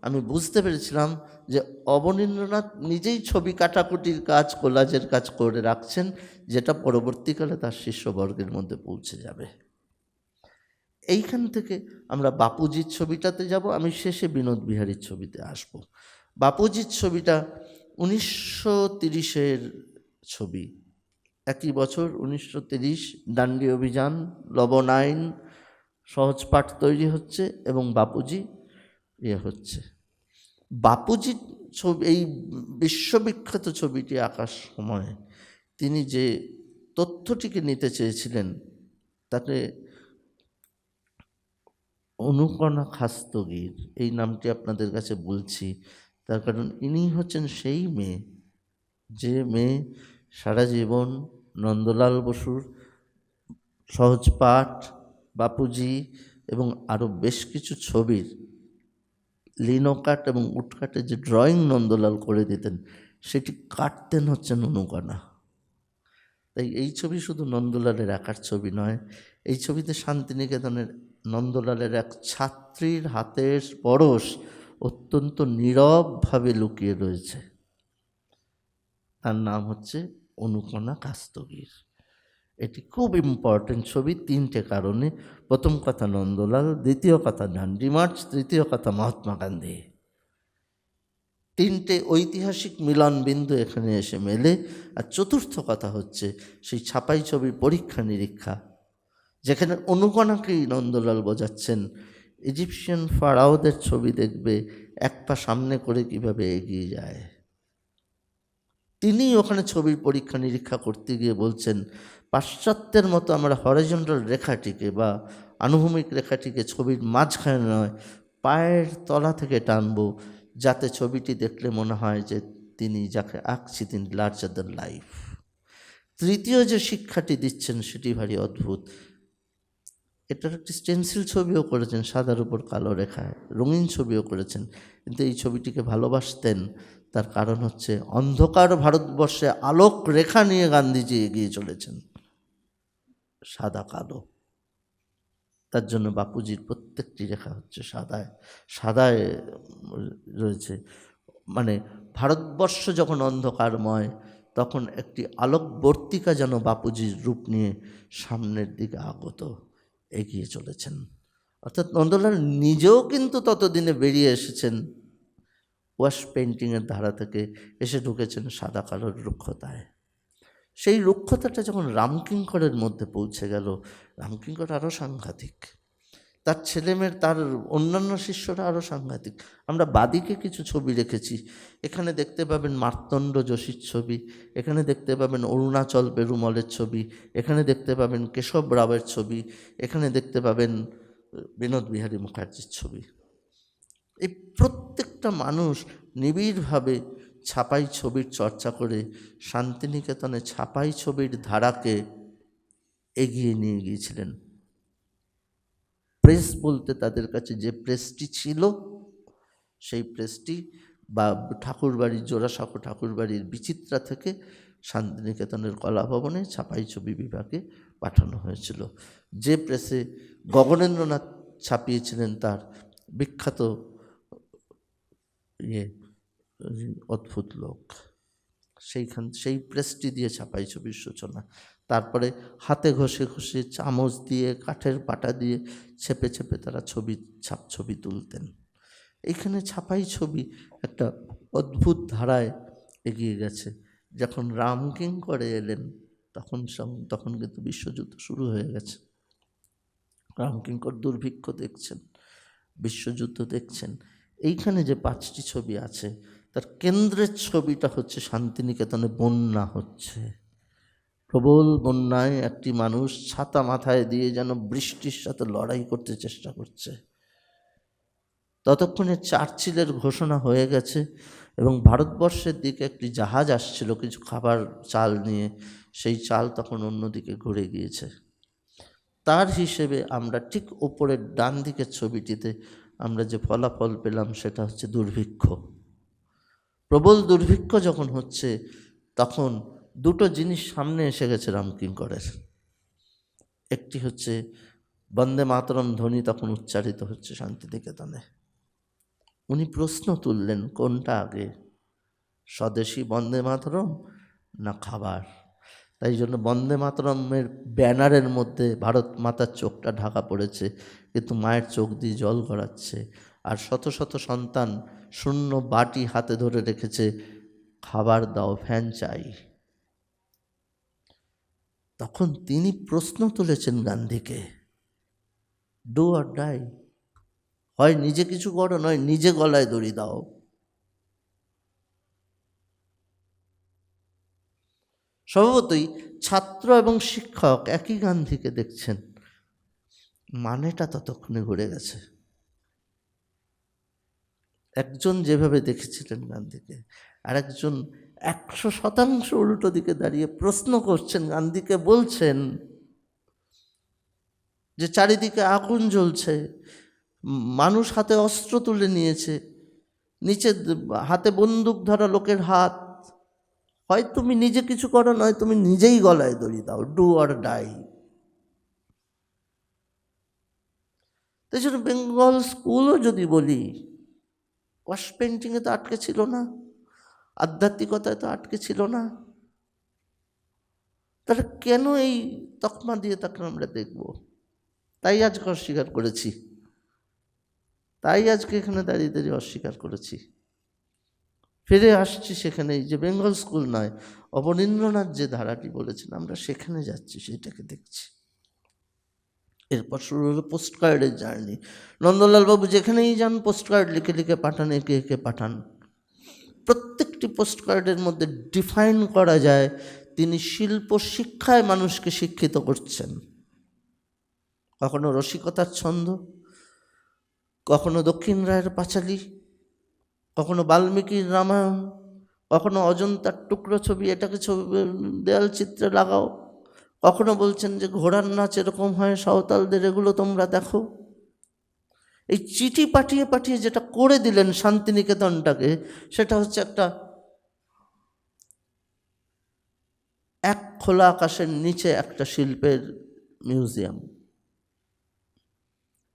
আমি বুঝতে পেরেছিলাম যে অবনীন্দ্রনাথ নিজেই ছবি কাটাকুটির কাজ, কোলাজের কাজ করে রাখছেন, যেটা পরবর্তীকালে তার শিষ্যবর্গের মধ্যে পৌঁছে যাবে। এইখান থেকে আমরা বাপুজির ছবিটাতে যাব, আমি শেষে বিনোদ বিহারীর ছবিতে আসব। বাপুজির ছবিটা 1930-এর ছবি, একই বছর 1930, ডান্ডি অভিযান, লবণ আইন, সহজ পাঠ তৈরি হচ্ছে এবং বাপুজি হচ্ছে। বাপুজি ছবি, এই বিশ্ববিখ্যাত ছবিটি আঁকার সময় তিনি যে তথ্যটিকে নিতে চেয়েছিলেন তাকে অনুকণা খাস্তগীর, এই নামটি আপনাদের কাছে বলছি তার কারণ ইনি হচ্ছেন সেই মেয়ে, যে মেয়ে সারা জীবন নন্দলাল বসুর সহজ পাঠ, বাপুজি এবং আরও বেশ কিছু ছবির লিনোকাট এবং উটকাটে যে ড্রয়িং নন্দলাল করে দিতেন সেটি কাটতেন হচ্ছেন অনুকণা। তাই এই ছবি শুধু নন্দলালের একার ছবি নয়, এই ছবিতে শান্তিনিকেতনের নন্দলালের এক ছাত্রীর হাতের পরশ অত্যন্ত নীরবভাবে লুকিয়ে রয়েছে। তার নাম হচ্ছে অনুকণা কাস্তগীর। এটি খুব ইম্পর্টেন্ট ছবি তিনটে কারণে। প্রথম কথা নন্দলাল, দ্বিতীয় কথা ডান্ডি মার্চ, তৃতীয় কথা মহাত্মা গান্ধী। তিনটে ঐতিহাসিক মিলনবিন্দু এখানে এসে মেলে। আর চতুর্থ কথা হচ্ছে সেই ছাপাই ছবির পরীক্ষা নিরীক্ষা, যেখানে অনুকণাকেই নন্দলাল বোঝাচ্ছেন ইজিপশিয়ান ফারাওদের ছবি দেখবে এক পা সামনে করে কিভাবে এগিয়ে যায়। তিনি ওখানে ছবির পরীক্ষা নিরীক্ষা করতে গিয়ে বলছেন, পাশ্চাত্যের মতো আমরা হরিজন্টাল রেখাটিকে বা আনুভূমিক রেখাটিকে ছবির মাঝখানে নয় পায়ের তলা থেকে টানবো, যাতে ছবিটি দেখলে মনে হয় যে তিনি যাকে আঁকছি তিনি লার্জার দ্যান লাইফ। তৃতীয় যে শিক্ষাটি দিচ্ছেন সেটি ভারী অদ্ভুত। এটার একটি স্টেন্সিল ছবিও করেছেন, সাদার উপর কালো রেখায়, রঙিন ছবিও করেছেন, কিন্তু এই ছবিটিকে ভালোবাসতেন। তার কারণ হচ্ছে অন্ধকার ভারতবর্ষে আলোক রেখা নিয়ে গান্ধীজি এগিয়ে চলেছেন, সাদা কালো। তার জন্য বাপুজির প্রত্যেকটি রেখা হচ্ছে সাদায় রয়েছে। মানে ভারতবর্ষ যখন অন্ধকারময় তখন একটি আলোকবর্তিকা যেন বাপুজির রূপ নিয়ে সামনের দিকে আগত এগিয়ে চলেছেন। অর্থাৎ নন্দলাল নিজেও কিন্তু ততদিনে বেরিয়ে এসেছেন ওয়াশ পেন্টিংয়ের ধারা থেকে, এসে ঢুকেছেন সাদা কালোর রুক্ষতায়। সেই রুক্ষতাটা যখন রামকিঙ্করের মধ্যে পৌঁছে গেল, রামকিঙ্কর আরও সাংঘাতিক, তার ছেলেমেয়ের, তার অন্যান্য শিষ্যরা আরও সাংঘাতিক। আমরা বাদিকে কিছু ছবি রেখেছি, এখানে দেখতে পাবেন মার্তণ্ড যোশীর ছবি, এখানে দেখতে পাবেন অরুণাচল পেরুমলের ছবি, এখানে দেখতে পাবেন কেশব রাওয়ের ছবি, এখানে দেখতে পাবেন বিনোদ বিহারী মুখার্জির ছবি। এই প্রত্যেকটা মানুষ নিবিড়ভাবে ছাপাই ছবির চর্চা করে শান্তিনিকেতনে ছাপাই ছবির ধারাকে এগিয়ে নিয়ে গিয়েছিলেন। প্রেস বলতে তাদের কাছে যে প্রেসটি ছিল, সেই প্রেসটি বা ঠাকুরবাড়ির জোড়াসাঁকো ঠাকুরবাড়ির বিচিত্রা থেকে শান্তিনিকেতনের কলাভবনে ছাপাই ছবি বিভাগে পাঠানো হয়েছিল। যে প্রেসে গগনেন্দ্রনাথ ছাপিয়েছিলেন তার বিখ্যাত অদ্ভুত লোক, সেই প্রেসটি দিয়ে ছাপাই ছবির সূচনা। তারপরে হাতে ঘষে ঘষে চামচ দিয়ে কাঠের পাটা দিয়ে ছেপে ছেপে তারা ছবি তুলতেন। এইখানে ছাপাই ছবি একটা অদ্ভুত ধারায় এগিয়ে গেছে। যখন রামকিঙ্করে এলেন তখন কিন্তু বিশ্বযুদ্ধ শুরু হয়ে গেছে। রামকিঙ্কর দুর্ভিক্ষ দেখছেন, বিশ্বযুদ্ধ দেখছেন। এইখানে যে 5টি ছবি আছে তার কেন্দ্রের ছবিটা হচ্ছে শান্তিনিকেতনে বন্যা হচ্ছে। প্রবল বন্যায় একটি মানুষ ছাতা মাথায় দিয়ে যেন বৃষ্টির সাথে লড়াই করতে চেষ্টা করছে। ততক্ষণে চার্চিলের ঘোষণা হয়ে গেছে এবং ভারতবর্ষের দিকে একটি জাহাজ আসছিল কিছু খাবার চাল নিয়ে, সেই চাল তখন অন্যদিকে ঘুরে গিয়েছে। তার হিসেবে আমরা ঠিক ওপরের ডান দিকের ছবিটিতে আমরা যে ফলাফল পেলাম সেটা হচ্ছে দুর্ভিক্ষ। প্রবল দুর্ভিক্ষ যখন হচ্ছে তখন দুটো জিনিস সামনে এসে গেছে রামকিঙ্করের। একটি হচ্ছে বন্দে মাতরম ধ্বনি তখন উচ্চারিত হচ্ছে শান্তিনিকেতনে। উনি প্রশ্ন তুললেন কোনটা আগে, স্বদেশী বন্দে মাতরম না খাবার? তাই জন্য বন্দে মাতরমের ব্যানারের মধ্যে ভারত মাতার চোখটা ঢাকা পড়েছে, কিন্তু মায়ের চোখ দিয়ে জল গড়াচ্ছে। আর শত শত সন্তান শূন্য বাটি হাতে ধরে রেখেছে, খাবার দাও, ফ্যান চাই। তখন তিনি প্রশ্ন তুলেছেন গান্ধীকে, ডু অর ডাই, হয় নিজে কিছু করো নয় নিজে গলায় দড়ি দাও। স্বভাবতই ছাত্র এবং শিক্ষক একই গান্ধীকে দেখছেন, মানেটা ততক্ষণে ঘুরে গেছে। একজন যেভাবে দেখেছিলেন গান্ধীকে, আর একজন 100% উল্টো দিকে দাঁড়িয়ে প্রশ্ন করছেন গান্ধীকে, বলছেন যে চারিদিকে আগুন জ্বলছে, মানুষ হাতে অস্ত্র তুলে নিয়েছে, নিচে হাতে বন্দুক ধরা লোকের হাত, হয় তুমি নিজে কিছু করো, নয় তুমি নিজেই গলায় দড়ি দাও, ডু অর ডাই। তাই জন্য বেঙ্গল স্কুলও যদি বলি, ওয়াশ পেন্টিংয়ে তো আটকে ছিল না, আধ্যাত্মিকতায় তো আটকে ছিল না, তাহলে কেন এই তকমা দিয়ে তাকে আমরা দেখব? তাই আজকে অস্বীকার করেছি, তাই আজকে এখানে দাঁড়িয়ে দাঁড়িয়ে অস্বীকার করেছি। ফিরে আসছি সেখানেই, যে বেঙ্গল স্কুল নয়, অবনীন্দ্রনাথ যে ধারাটি বলেছেন আমরা সেখানে যাচ্ছি, সেটাকে দেখছি। এরপর শুরু হলো পোস্ট কার্ডের জার্নি। নন্দলাল বাবু যেখানেই যান পোস্ট কার্ড লিখে লিখে পাঠান, এঁকে এঁকে পাঠান। প্রত্যেকটি পোস্ট কার্ডের মধ্যে ডিফাইন করা যায় তিনি শিল্প শিক্ষায় মানুষকে শিক্ষিত করছেন। কখনো রসিকতার ছন্দ, কখনো দক্ষিণ রায়ের পাঁচালী, কখনো বাল্মীকির রামায়ণ, কখনো অজন্তার টুকরো ছবি, এটাকে ছবি দেয়াল চিত্রে লাগাও, কখনো বলছেন যে ঘোড়ার নাচ এরকম হয় সাঁওতালদের, এগুলো তোমরা দেখো। এই চিঠি পাঠিয়ে পাঠিয়ে যেটা করে দিলেন শান্তিনিকেতনটাকে, সেটা হচ্ছে একটা এক খোলা আকাশের নিচে একটা শিল্পের মিউজিয়াম।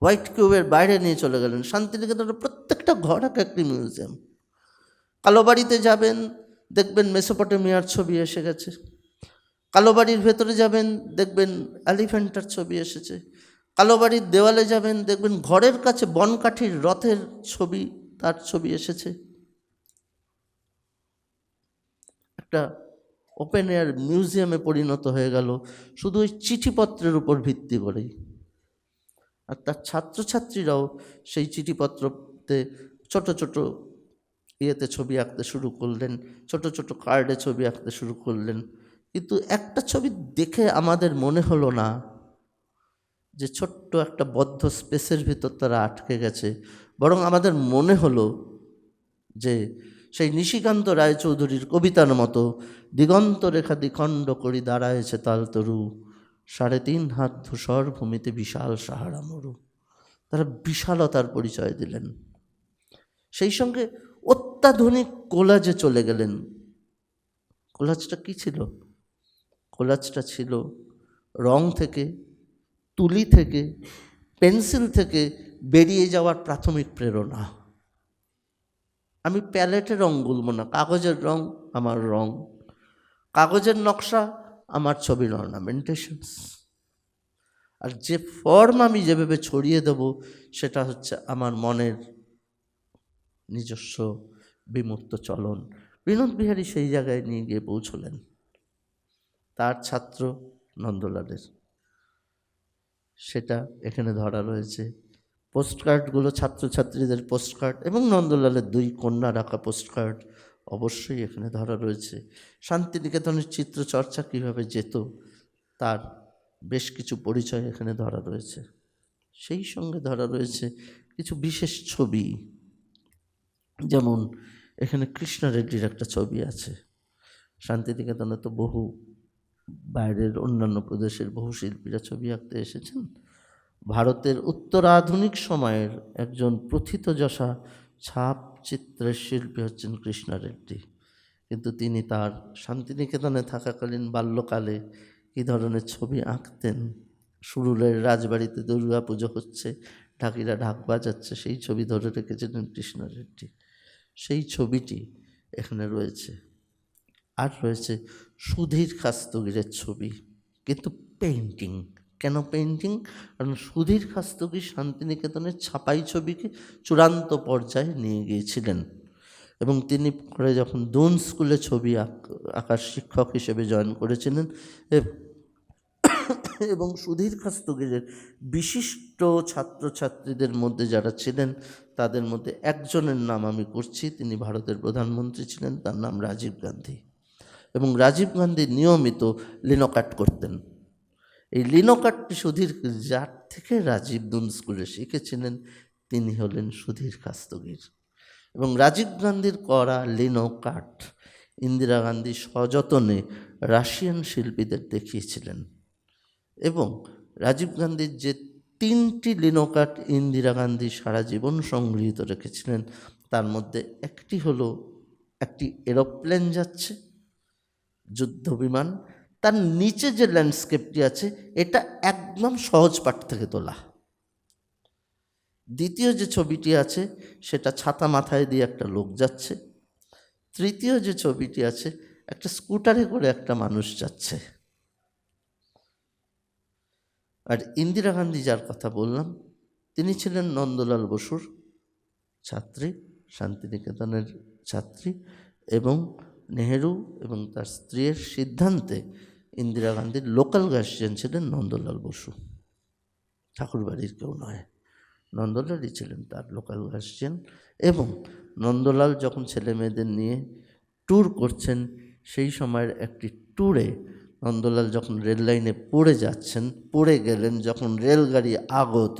হোয়াইট কিউবের বাইরে নিয়ে চলে গেলেন, শান্তিনিকেতনের প্রত্যেকটা ঘর এক একটি মিউজিয়াম। কালোবাড়িতে যাবেন, দেখবেন মেসোপটেমিয়ার ছবি এসে গেছে। কালোবাড়ির ভেতরে যাবেন, দেখবেন এলিফ্যান্টার ছবি এসেছে। কালোবাড়ির দেওয়ালে যাবেন, দেখবেন ঘরের কাছে বনকাঠির রথের ছবি, তার ছবি এসেছে। একটা ওপেন এয়ার মিউজিয়ামে পরিণত হয়ে গেল শুধু ওই চিঠিপত্রের উপর ভিত্তি করেই। আর তার ছাত্রছাত্রীরাও সেই চিঠিপত্রতে ছোট ছোট ইয়েতে ছবি আঁকতে শুরু করলেন, ছোট ছোট কার্ডে ছবি আঁকতে শুরু করলেন। কিন্তু একটা ছবি দেখে আমাদের মনে হলো না যে ছোট্ট একটা বদ্ধ স্পেসের ভিতর তারা আটকে গেছে, বরং আমাদের মনে হলো যে সেই নিশিকান্ত রায়চৌধুরীর কবিতার মতো, দিগন্ত রেখা দ্বিখণ্ড করি দাঁড়ায়েছে তালতরু, 3.5 হাত ধূসর ভূমিতে বিশাল সাহারা মরু। তারা বিশালতার পরিচয় দিলেন, সেই সঙ্গে অত্যাধুনিক কোলাজে চলে গেলেন। কোলাজটা কী ছিল? কোলাজটা ছিল রং থেকে, তুলি থেকে, পেন্সিল থেকে বেরিয়ে যাওয়ার প্রাথমিক প্রেরণা। আমি প্যালেটে রং গুলব না, কাগজের রং আমার রং, কাগজের নকশা আমার ছবির অর্নামেন্টেশনস, আর যে ফর্ম আমি যেভাবে ছড়িয়ে দেব সেটা হচ্ছে আমার মনের নিজস্ব বিমূর্ত চলন। বিনোদ বিহারী সেই জায়গায় নিয়ে গিয়ে পৌঁছলেন। তার ছাত্র নন্দলালের, সেটা এখানে ধরা রয়েছে। পোস্টকার্ডগুলো ছাত্রছাত্রীদের পোস্টকার্ড এবং নন্দলালের 2 কন্যা রাখা পোস্টকার্ড অবশ্যই এখানে ধরা রয়েছে। শান্তিনিকেতনের চিত্রচর্চা কীভাবে যেত তার বেশ কিছু পরিচয় এখানে ধরা রয়েছে। সেই সঙ্গে ধরা রয়েছে কিছু বিশেষ ছবি, যেমন এখানে কৃষ্ণা রেড্ডির একটা ছবি আছে। শান্তিনিকেতনে তো বহু বাইরের অন্যান্য প্রদেশের বহু শিল্পীরা ছবি আঁকতে এসেছেন। ভারতের উত্তরাধুনিক সময়ের একজন প্রথিতযশা ছাপ চিত্রের শিল্পী হচ্ছেন কৃষ্ণা রেড্ডি। কিন্তু তিনি তার শান্তিনিকেতনে থাকাকালীন বাল্যকালে কী ধরনের ছবি আঁকতেন, সুরুলের রাজবাড়িতে দুর্গা পুজো হচ্ছে, ঢাকিরা ঢাক বাজাচ্ছে, সেই ছবি ধরে রেখেছিলেন কৃষ্ণা রেড্ডি। সেই ছবিটি এখানে রয়েছে। আর রয়েছে সুধীর খাস্তগিরের ছবি, কিন্তু পেইন্টিং। কেন পেইন্টিং? কারণ সুধীর খাস্তগির শান্তিনিকেতনের ছাপাই ছবিকে চূড়ান্ত পর্যায়ে নিয়ে গিয়েছিলেন এবং তিনি পরে যখন দুন স্কুলে ছবি আঁকার শিক্ষক হিসেবে জয়েন করেছিলেন এবং সুধীর খাস্তগিরের বিশিষ্ট ছাত্রছাত্রীদের মধ্যে যারা ছিলেন তাদের মধ্যে একজনের নাম আমি করছি, তিনি ভারতের প্রধানমন্ত্রী ছিলেন, তার নাম রাজীব গান্ধী। এবং রাজীব গান্ধী নিয়মিত লিনোকাট করতেন। এই লিনোকাটটি সুধীর, যার থেকে রাজীব দুন স্কুলে শিখেছিলেন তিনি হলেন সুধীর কাস্তগীর। এবং রাজীব গান্ধীর করা লিনোকাট ইন্দিরা গান্ধী সযত্নে রাশিয়ান শিল্পীদের দেখিয়েছিলেন। এবং রাজীব গান্ধীর যে 3টি লিনোকাট ইন্দিরা গান্ধী সারা জীবন সংগৃহীত রেখেছিলেন, তার মধ্যে একটি হলো একটি এরোপ্লেন যাচ্ছে, যুদ্ধ বিমান, তার নিচে যে ল্যান্ডস্কেপটি আছে এটা একদম সহজ পাঠ থেকে তোলা। দ্বিতীয় যে ছবিটি আছে সেটা ছাতা মাথায় দিয়ে একটা লোক যাচ্ছে। তৃতীয় যে ছবিটি আছে একটা স্কুটারে করে একটা মানুষ যাচ্ছে। আর ইন্দিরা গান্ধী যার কথা বললাম তিনি ছিলেন নন্দলাল বসুর ছাত্রী, শান্তিনিকেতনের ছাত্রী, এবং নেহেরু এবং তার স্ত্রীর সিদ্ধান্তে ইন্দিরা গান্ধীর লোকাল গার্জিয়ান ছিলেন নন্দলাল বসু, ঠাকুরবাড়ির কেউ নয়, নন্দলালই ছিলেন তার লোকাল গার্জিয়ান। এবং নন্দলাল যখন ছেলে মেয়েদের নিয়ে ট্যুর করছেন, সেই সময়ের একটি ট্যুরে নন্দলাল যখন রেল লাইনে পড়ে গেলেন, যখন রেলগাড়ি আগত,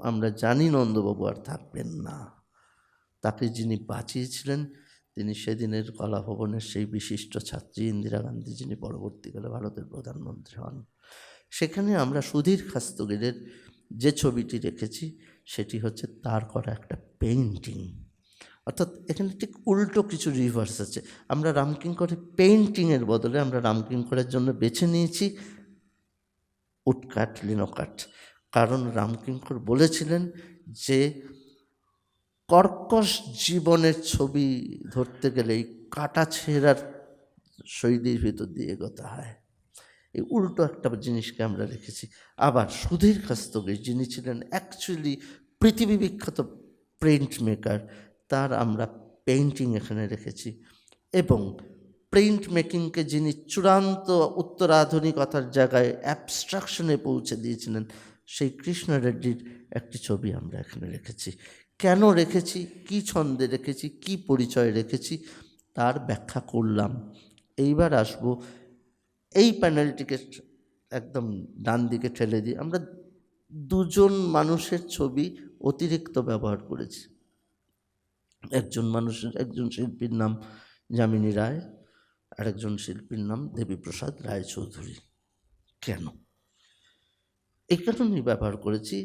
আমরা জানি নন্দবাবু আর থাকবেন না, তাকে যিনি বাঁচিয়েছিলেন তিনি সেদিনের কলাভবনের সেই বিশিষ্ট ছাত্রী ইন্দিরা গান্ধী, যিনি পরবর্তীকালে ভারতের প্রধানমন্ত্রী হন। সেখানে আমরা সুধীর কাস্তগীরের যে ছবিটি রেখেছি সেটি হচ্ছে তার করা একটা পেইন্টিং। অর্থাৎ এখানে ঠিক উল্টো কিছু রিভার্স আছে। আমরা রামকিঙ্করের পেইন্টিংয়ের বদলে আমরা রামকিঙ্করের জন্য বেছে নিয়েছি উডকাট, লিনোকাট। কারণ রামকিঙ্কর বলেছিলেন যে কর্কশ জীবনের ছবি ধরতে গেলে এই কাটা ছেঁড়ার শৈলীর ভিতর দিয়ে এগোতে হয়। এই উল্টো একটা জিনিসকে আমরা রেখেছি। আবার সুধীর কাস্তগীর, যিনি ছিলেন অ্যাকচুয়ালি পৃথিবী বিখ্যাত প্রিন্ট মেকার, তার আমরা পেইন্টিং এখানে রেখেছি। এবং প্রিন্ট মেকিংকে যিনি চূড়ান্ত উত্তরাধুনিকতার জায়গায় অ্যাবস্ট্রাকশনে পৌঁছে দিয়েছিলেন, সেই কৃষ্ণ রেড্ডির একটি ছবি আমরা এখানে রেখেছি। কেন রেখেছি, কী ছন্দে রেখেছি, কী পরিচয় রেখেছি, তার ব্যাখ্যা করলাম। এইবার আসবো এই প্যানেলটিকে একদম ডান দিকে ঠেলে দিয়ে আমরা দুজন মানুষের ছবি অতিরিক্ত ব্যবহার করেছি। একজন শিল্পীর নাম যামিনী রায়, আর একজন শিল্পীর নাম দেবীপ্রসাদ রায়চৌধুরী। কেন? এই কারণেই ব্যবহার করেছি,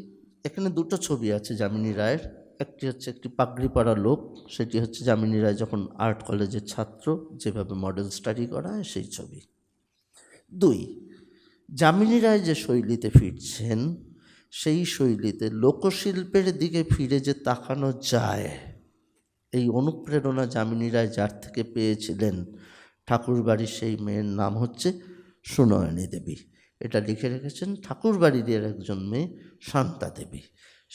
এখানে দুটো ছবি আছে যামিনী রায়ের। একটি হচ্ছে একটি পাগড়ি পরা লোক, সেটি হচ্ছে যামিনী রায় যখন আর্ট কলেজের ছাত্র, যেভাবে মডেল স্টাডি করা হয় সেই ছবি। 2, যামিনী রায় যে শৈলীতে ফিরছেন, সেই শৈলীতে লোকশিল্পের দিকে ফিরে যে তাকানো যায়, এই অনুপ্রেরণা যামিনী রায় যার থেকে পেয়েছিলেন, ঠাকুরবাড়ির সেই মেয়ের নাম হচ্ছে সুনয়নী দেবী। এটা লিখে রেখেছেন ঠাকুরবাড়ির একজন মেয়ে শান্তা দেবী।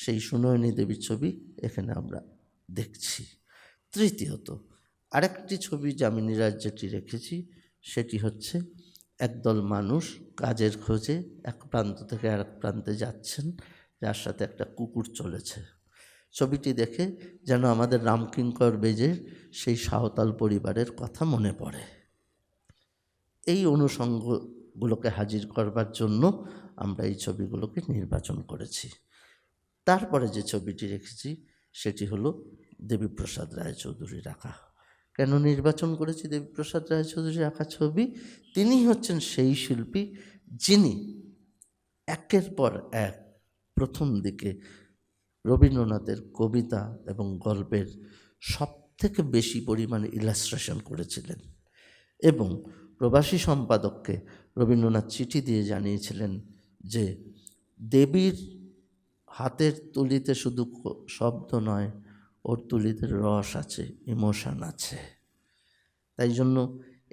সেই সুনয়নী দেবীর ছবি এখানে আমরা দেখছি। তৃতীয়ত আরেকটি ছবি যামিনী রায় যেটি রেখেছি সেটি হচ্ছে একদল মানুষ কাজের খোঁজে এক প্রান্ত থেকে আরেক প্রান্তে যাচ্ছেন, যার সাথে একটা কুকুর চলেছে। ছবিটি দেখে যেন আমাদের রামকিঙ্কর বেজের সেই সাঁওতাল পরিবারের কথা মনে পড়ে। এই অনুষঙ্গগুলোকে হাজির করবার জন্য আমরা এই ছবিগুলোকে নির্বাচন করেছি। তারপরে যে ছবিটি রেখেছি সেটি হলো দেবীপ্রসাদ রায়চৌধুরীর আঁকা। কেন নির্বাচন করেছি দেবীপ্রসাদ রায়চৌধুরীর আঁকা ছবি? তিনি হচ্ছেন সেই শিল্পী যিনি একের পর এক প্রথম দিকে রবীন্দ্রনাথের কবিতা এবং গল্পের সবথেকে বেশি পরিমাণে ইলাস্ট্রেশন করেছিলেন। এবং প্রবাসী সম্পাদককে রবীন্দ্রনাথ চিঠি দিয়ে জানিয়েছিলেন যে দেবীর হাতের তুলিতে শুধু শব্দ নয়, ওর তুলিতে রস আছে, ইমোশন আছে। তাই জন্য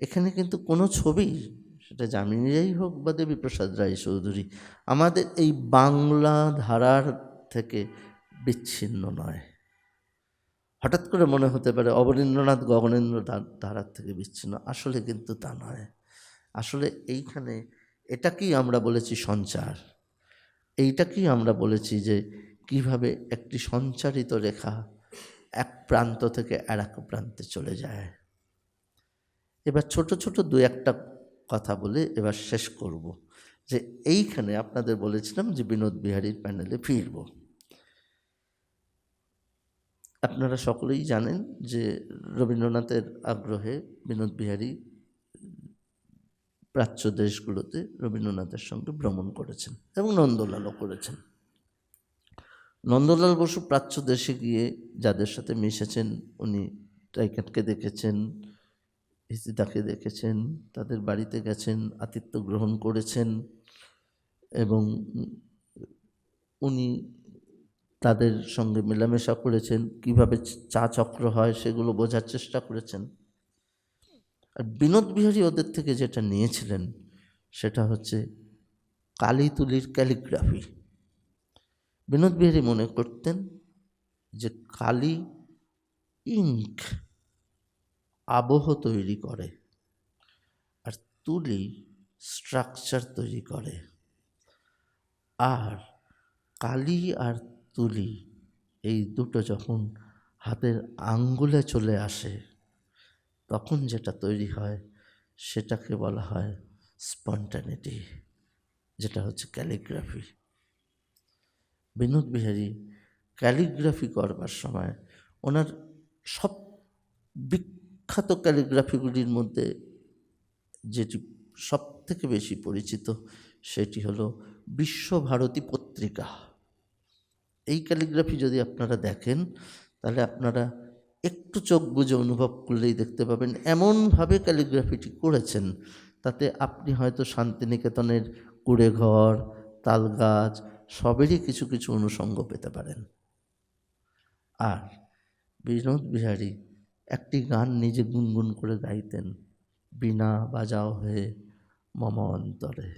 এখানে কিন্তু কোনো ছবি, সেটা যামিনী রায় হোক বা দেবীপ্রসাদ রায়চৌধুরী, আমাদের এই বাংলা ধারার থেকে বিচ্ছিন্ন নয়। হঠাৎ করে মনে হতে পারে অবনীন্দ্রনাথ গগনেন্দ্র ধারার থেকে বিচ্ছিন্ন, আসলে কিন্তু তা নয়। আসলে এইখানে এটাকেই আমরা বলেছি সঞ্চার, এইটাকেই আমরা বলেছি যে কিভাবে একটি সঞ্চারিত রেখা এক প্রান্ত থেকে আর এক প্রান্তে চলে যায়। এবার ছোট ছোট দু একটা কথা বলে এবার শেষ করব, যে এইখানে আপনাদের বলেছিলাম যে বিনোদ বিহারীর প্যানেলে ফিরব। আপনারা সকলেই জানেন যে রবীন্দ্রনাথের আগ্রহে বিনোদ বিহারী প্রাচ্য দেশগুলোতে রবীন্দ্রনাথের সঙ্গে ভ্রমণ করেছেন এবং নন্দলালও করেছেন। নন্দলাল বসু প্রাচ্য দেশে গিয়ে যাদের সাথে মিশেছেন, উনি টাইকাটকে দেখেছেন, ইসিদাকে দেখেছেন, তাদের বাড়িতে গেছেন, আতিথ্য গ্রহণ করেছেন এবং উনি তাদের সঙ্গে মেলামেশা করেছেন, কিভাবে চা চক্র হয় সেগুলো বোঝার চেষ্টা করেছেন। আর বিনোদ বিহারী ওদের থেকে যেটা নিয়েছিলেন সেটা হচ্ছে কালি তুলির ক্যালিগ্রাফি। বিনোদ বিহারী মনে করতেন যে কালি ইঙ্ক আবহ তৈরি করে আর তুলি স্ট্রাকচার তৈরি করে, আর কালি আর তুলি এই দুটো যখন হাতের আঙ্গুলে চলে আসে তখন যেটা তৈরি হয় সেটাকে বলা হয় স্পন্টানিটি, যেটা হচ্ছে ক্যালিগ্রাফি। বিনোদ বিহারী ক্যালিগ্রাফি করবার সময় ওনার সব বিখ্যাত ক্যালিগ্রাফিগুলির মধ্যে যেটি সব থেকে বেশি পরিচিত সেটি হলো বিশ্বভারতী পত্রিকা। এই ক্যালিগ্রাফি যদি আপনারা দেখেন তাহলে আপনারা একটু চোখ বুজে অনুভব করলেই দেখতে পাবেন এমনভাবে ক্যালিগ্রাফিটি করেছেন তাতে আপনি হয়তো শান্তিনিকেতনের কুড়েঘর, তালগাছ সবেরই কিছু কিছু অনুষঙ্গ পেতে পারেন। আর বিনোদ বিহারী একটি গান নিজে গুনগুন করে গাইতেন, বীণা বাজাও হে মম অন্তরে।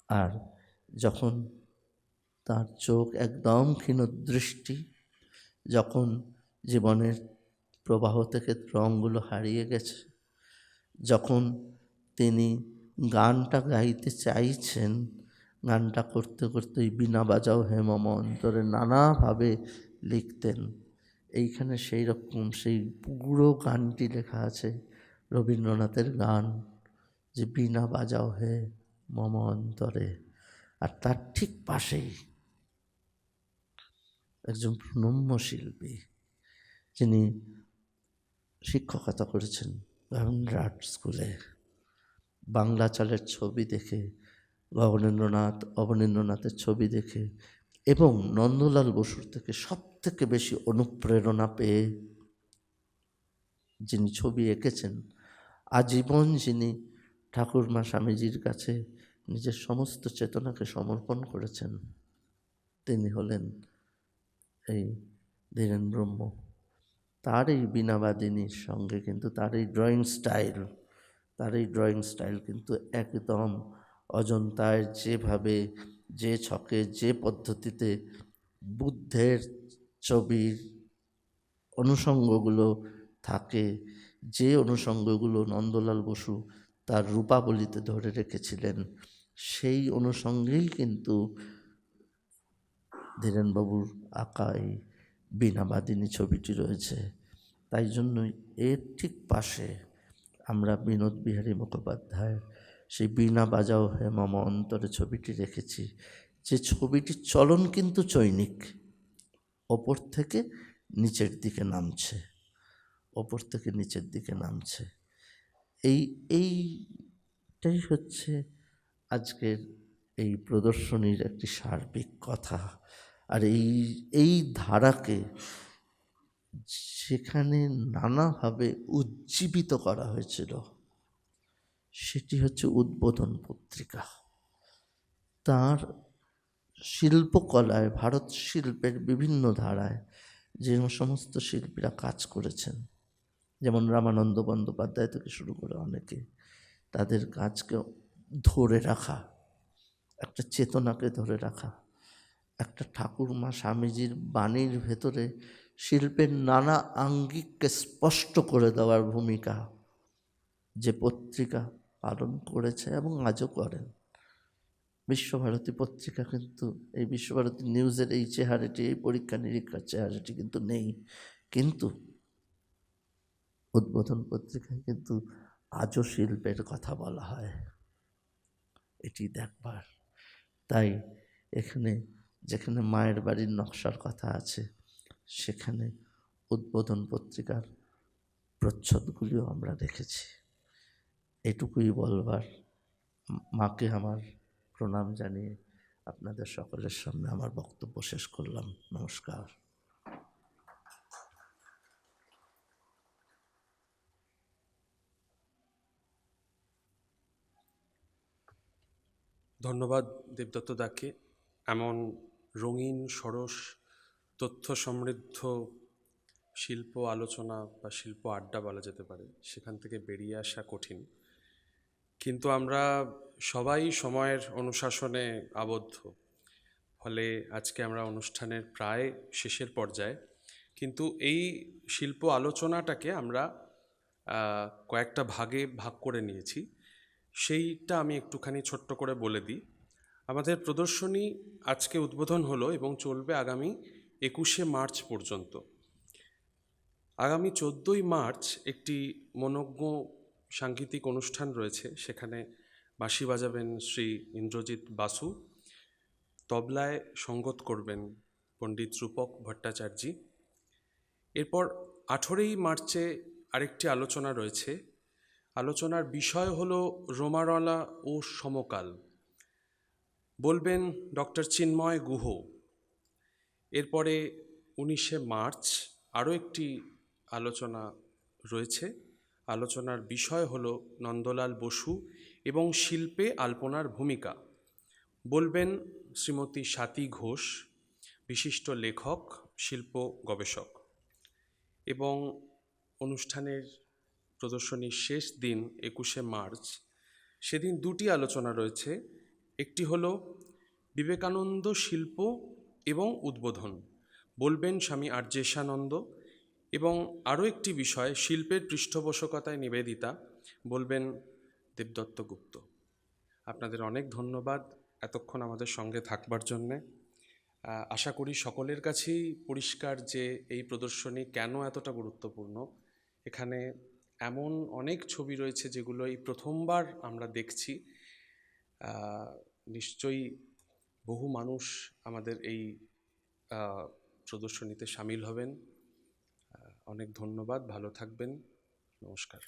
আর যখন তার চোখ একদম ক্ষীণদৃষ্টি, যখন জীবনের প্রবাহ থেকে রঙগুলো হারিয়ে গেছে, যখন তিনি গানটা গাইতে চাইছেন, গানটা করতে করতে বীণা বাজাও হে মম অন্তরে নানাভাবে লিখতেন। এইখানে সেই রকম সেই পুরো গানটি লেখা আছে, রবীন্দ্রনাথের গান, যে বীণা বাজাও হে মম অন্তরে। আর তার ঠিক পাশেই একজন প্রণম্য শিল্পী, যিনি শিক্ষকতা করেছেন গভর্নমেন্ট আর্ট স্কুলে, বাংলা চালের ছবি দেখে, গগনেন্দ্রনাথ অবনীন্দ্রনাথের ছবি দেখে এবং নন্দলাল বসুর থেকে সব থেকে বেশি অনুপ্রেরণা পেয়ে যিনি ছবি এঁকেছেন, আজীবন যিনি ঠাকুরমা স্বামীজির কাছে নিজের সমস্ত চেতনাকে সমর্পণ করেছেন, তিনি হলেন এই ধীরেন ব্রহ্ম। তার এই বীণাবাদিনীর সঙ্গে কিন্তু তার এই ড্রয়িং স্টাইল কিন্তু একদম অজন্তায় যেভাবে, যে ছকে, যে পদ্ধতিতে বুদ্ধের ছবির অনুষঙ্গগুলো থাকে, যে অনুষঙ্গগুলো নন্দলাল বসু তার রূপাবলিতে ধরে রেখেছিলেন, সেই অনুষঙ্গেই কিন্তু ধীরেনবাবুর আঁকা এই বীণাবাদিনী ছবিটি রয়েছে। তাই জন্যই এর ঠিক পাশে আমরা বিনোদ বিহারী মুখোপাধ্যায়ের সেই বীণা বাজাও হে মম অন্তরে ছবিটি রেখেছি, যে ছবিটির চলন কিন্তু চৈনিক, ওপর থেকে নিচের দিকে নামছে, ওপর থেকে নিচের দিকে নামছে। এইটাই হচ্ছে আজকের এই প্রদর্শনীর একটি সার্বিক কথা। আর এই ধারাকে সেখানে নানাভাবে উজ্জীবিত করা হয়েছিল সেটি হচ্ছে উদ্বোধন পত্রিকা। তার শিল্পকলায়, ভারত শিল্পের বিভিন্ন ধারায় যে সমস্ত শিল্পীরা কাজ করেছেন, যেমন রামানন্দ বন্দ্যোপাধ্যায় থেকে শুরু করে অনেকে, তাদের কাজকে ধরে রাখা, একটা চেতনাকে ধরে রাখা, একটা ঠাকুরমা স্বামীজির বাণীর ভেতরে শিল্পের নানা আঙ্গিককে স্পষ্ট করে দেওয়ার ভূমিকা যে পত্রিকা পালন করেছে এবং আজও করেন। বিশ্বভারতী পত্রিকা কিন্তু, এই বিশ্বভারতী নিউজের এই চেহারাটি, এই পরীক্ষা নিরীক্ষার চেহারাটি কিন্তু নেই, কিন্তু উদ্বোধন পত্রিকায় কিন্তু আজও শিল্পের কথা বলা হয়, এটি দেখবার। তাই এখানে যেখানে মায়ের বাড়ির নকশার কথা আছে, সেখানে উদ্বোধন পত্রিকার প্রচ্ছদগুলিও আমরা দেখেছি। এটুকুই বলবার, মাকে আমার প্রণাম জানিয়ে আপনাদের সকলের সামনে আমার বক্তব্য শেষ করলাম। নমস্কার। ধন্যবাদ দেবদত্ত দাকে এমন রঙিন, সরস, তথ্য সমৃদ্ধ শিল্প আলোচনা বা শিল্প আড্ডা বলা যেতে পারে, সেখান থেকে বেরিয়ে আসা কঠিন। কিন্তু আমরা সবাই সময়ের অনুশাসনে আবদ্ধ, ফলে আজকে আমরা অনুষ্ঠানের প্রায় শেষের পর্যায়ে। কিন্তু এই শিল্প আলোচনাটাকে আমরা কয়েকটা ভাগে ভাগ করে নিয়েছি, সেইটা আমি একটুখানি ছোট্ট করে বলে দিই। আমাদের প্রদর্শনী আজকে উদ্বোধন হলো এবং চলবে আগামী 21শে মার্চ পর্যন্ত। আগামী 14ই মার্চ একটি মনোজ্ঞ সাংগীতিক অনুষ্ঠান রয়েছে, সেখানে বাঁশি বাজাবেন শ্রী ইন্দ্রজিৎ বাসু, তবলায় সঙ্গত করবেন পণ্ডিত রূপক ভট্টাচার্যী। এরপর 18ই মার্চে আরেকটি আলোচনা রয়েছে। আলোচনার বিষয় হলো রোমারলা ও সমকাল, বলবেন ডক্টর চিন্ময় গুহ। এরপরে 19শে মার্চ আরও একটি আলোচনা রয়েছে। আলোচনার বিষয় হলো নন্দলাল বসু এবং শিল্পে আলপনার ভূমিকা, বলবেন শ্রীমতী স্বাতী ঘোষ, বিশিষ্ট লেখক, শিল্প গবেষক। এবং অনুষ্ঠানের প্রদর্শনীর শেষ দিন 21শে মার্চ, সেদিন দুটি আলোচনা রয়েছে। একটি হলো বিবেকানন্দ শিল্প এবং উদ্বোধন, বলবেন স্বামী আর্যেশানন্দ। এবং আরও একটি বিষয় শিল্পের পৃষ্ঠপোষকতায় নিবেদিতা, বলবেন দেবদত্ত গুপ্ত। আপনাদের অনেক ধন্যবাদ এতক্ষণ আমাদের সঙ্গে থাকবার জন্যে। আশা করি সকলের কাছেই পরিষ্কার যে এই প্রদর্শনী কেন এতটা গুরুত্বপূর্ণ। এখানে এমন অনেক ছবি রয়েছে যেগুলো এই প্রথমবার আমরা দেখছি। নিশ্চয়ই বহু মানুষ আমাদের এই প্রদর্শনীতে সামিল হবেন। অনেক ধন্যবাদ, ভালো থাকবেন, নমস্কার।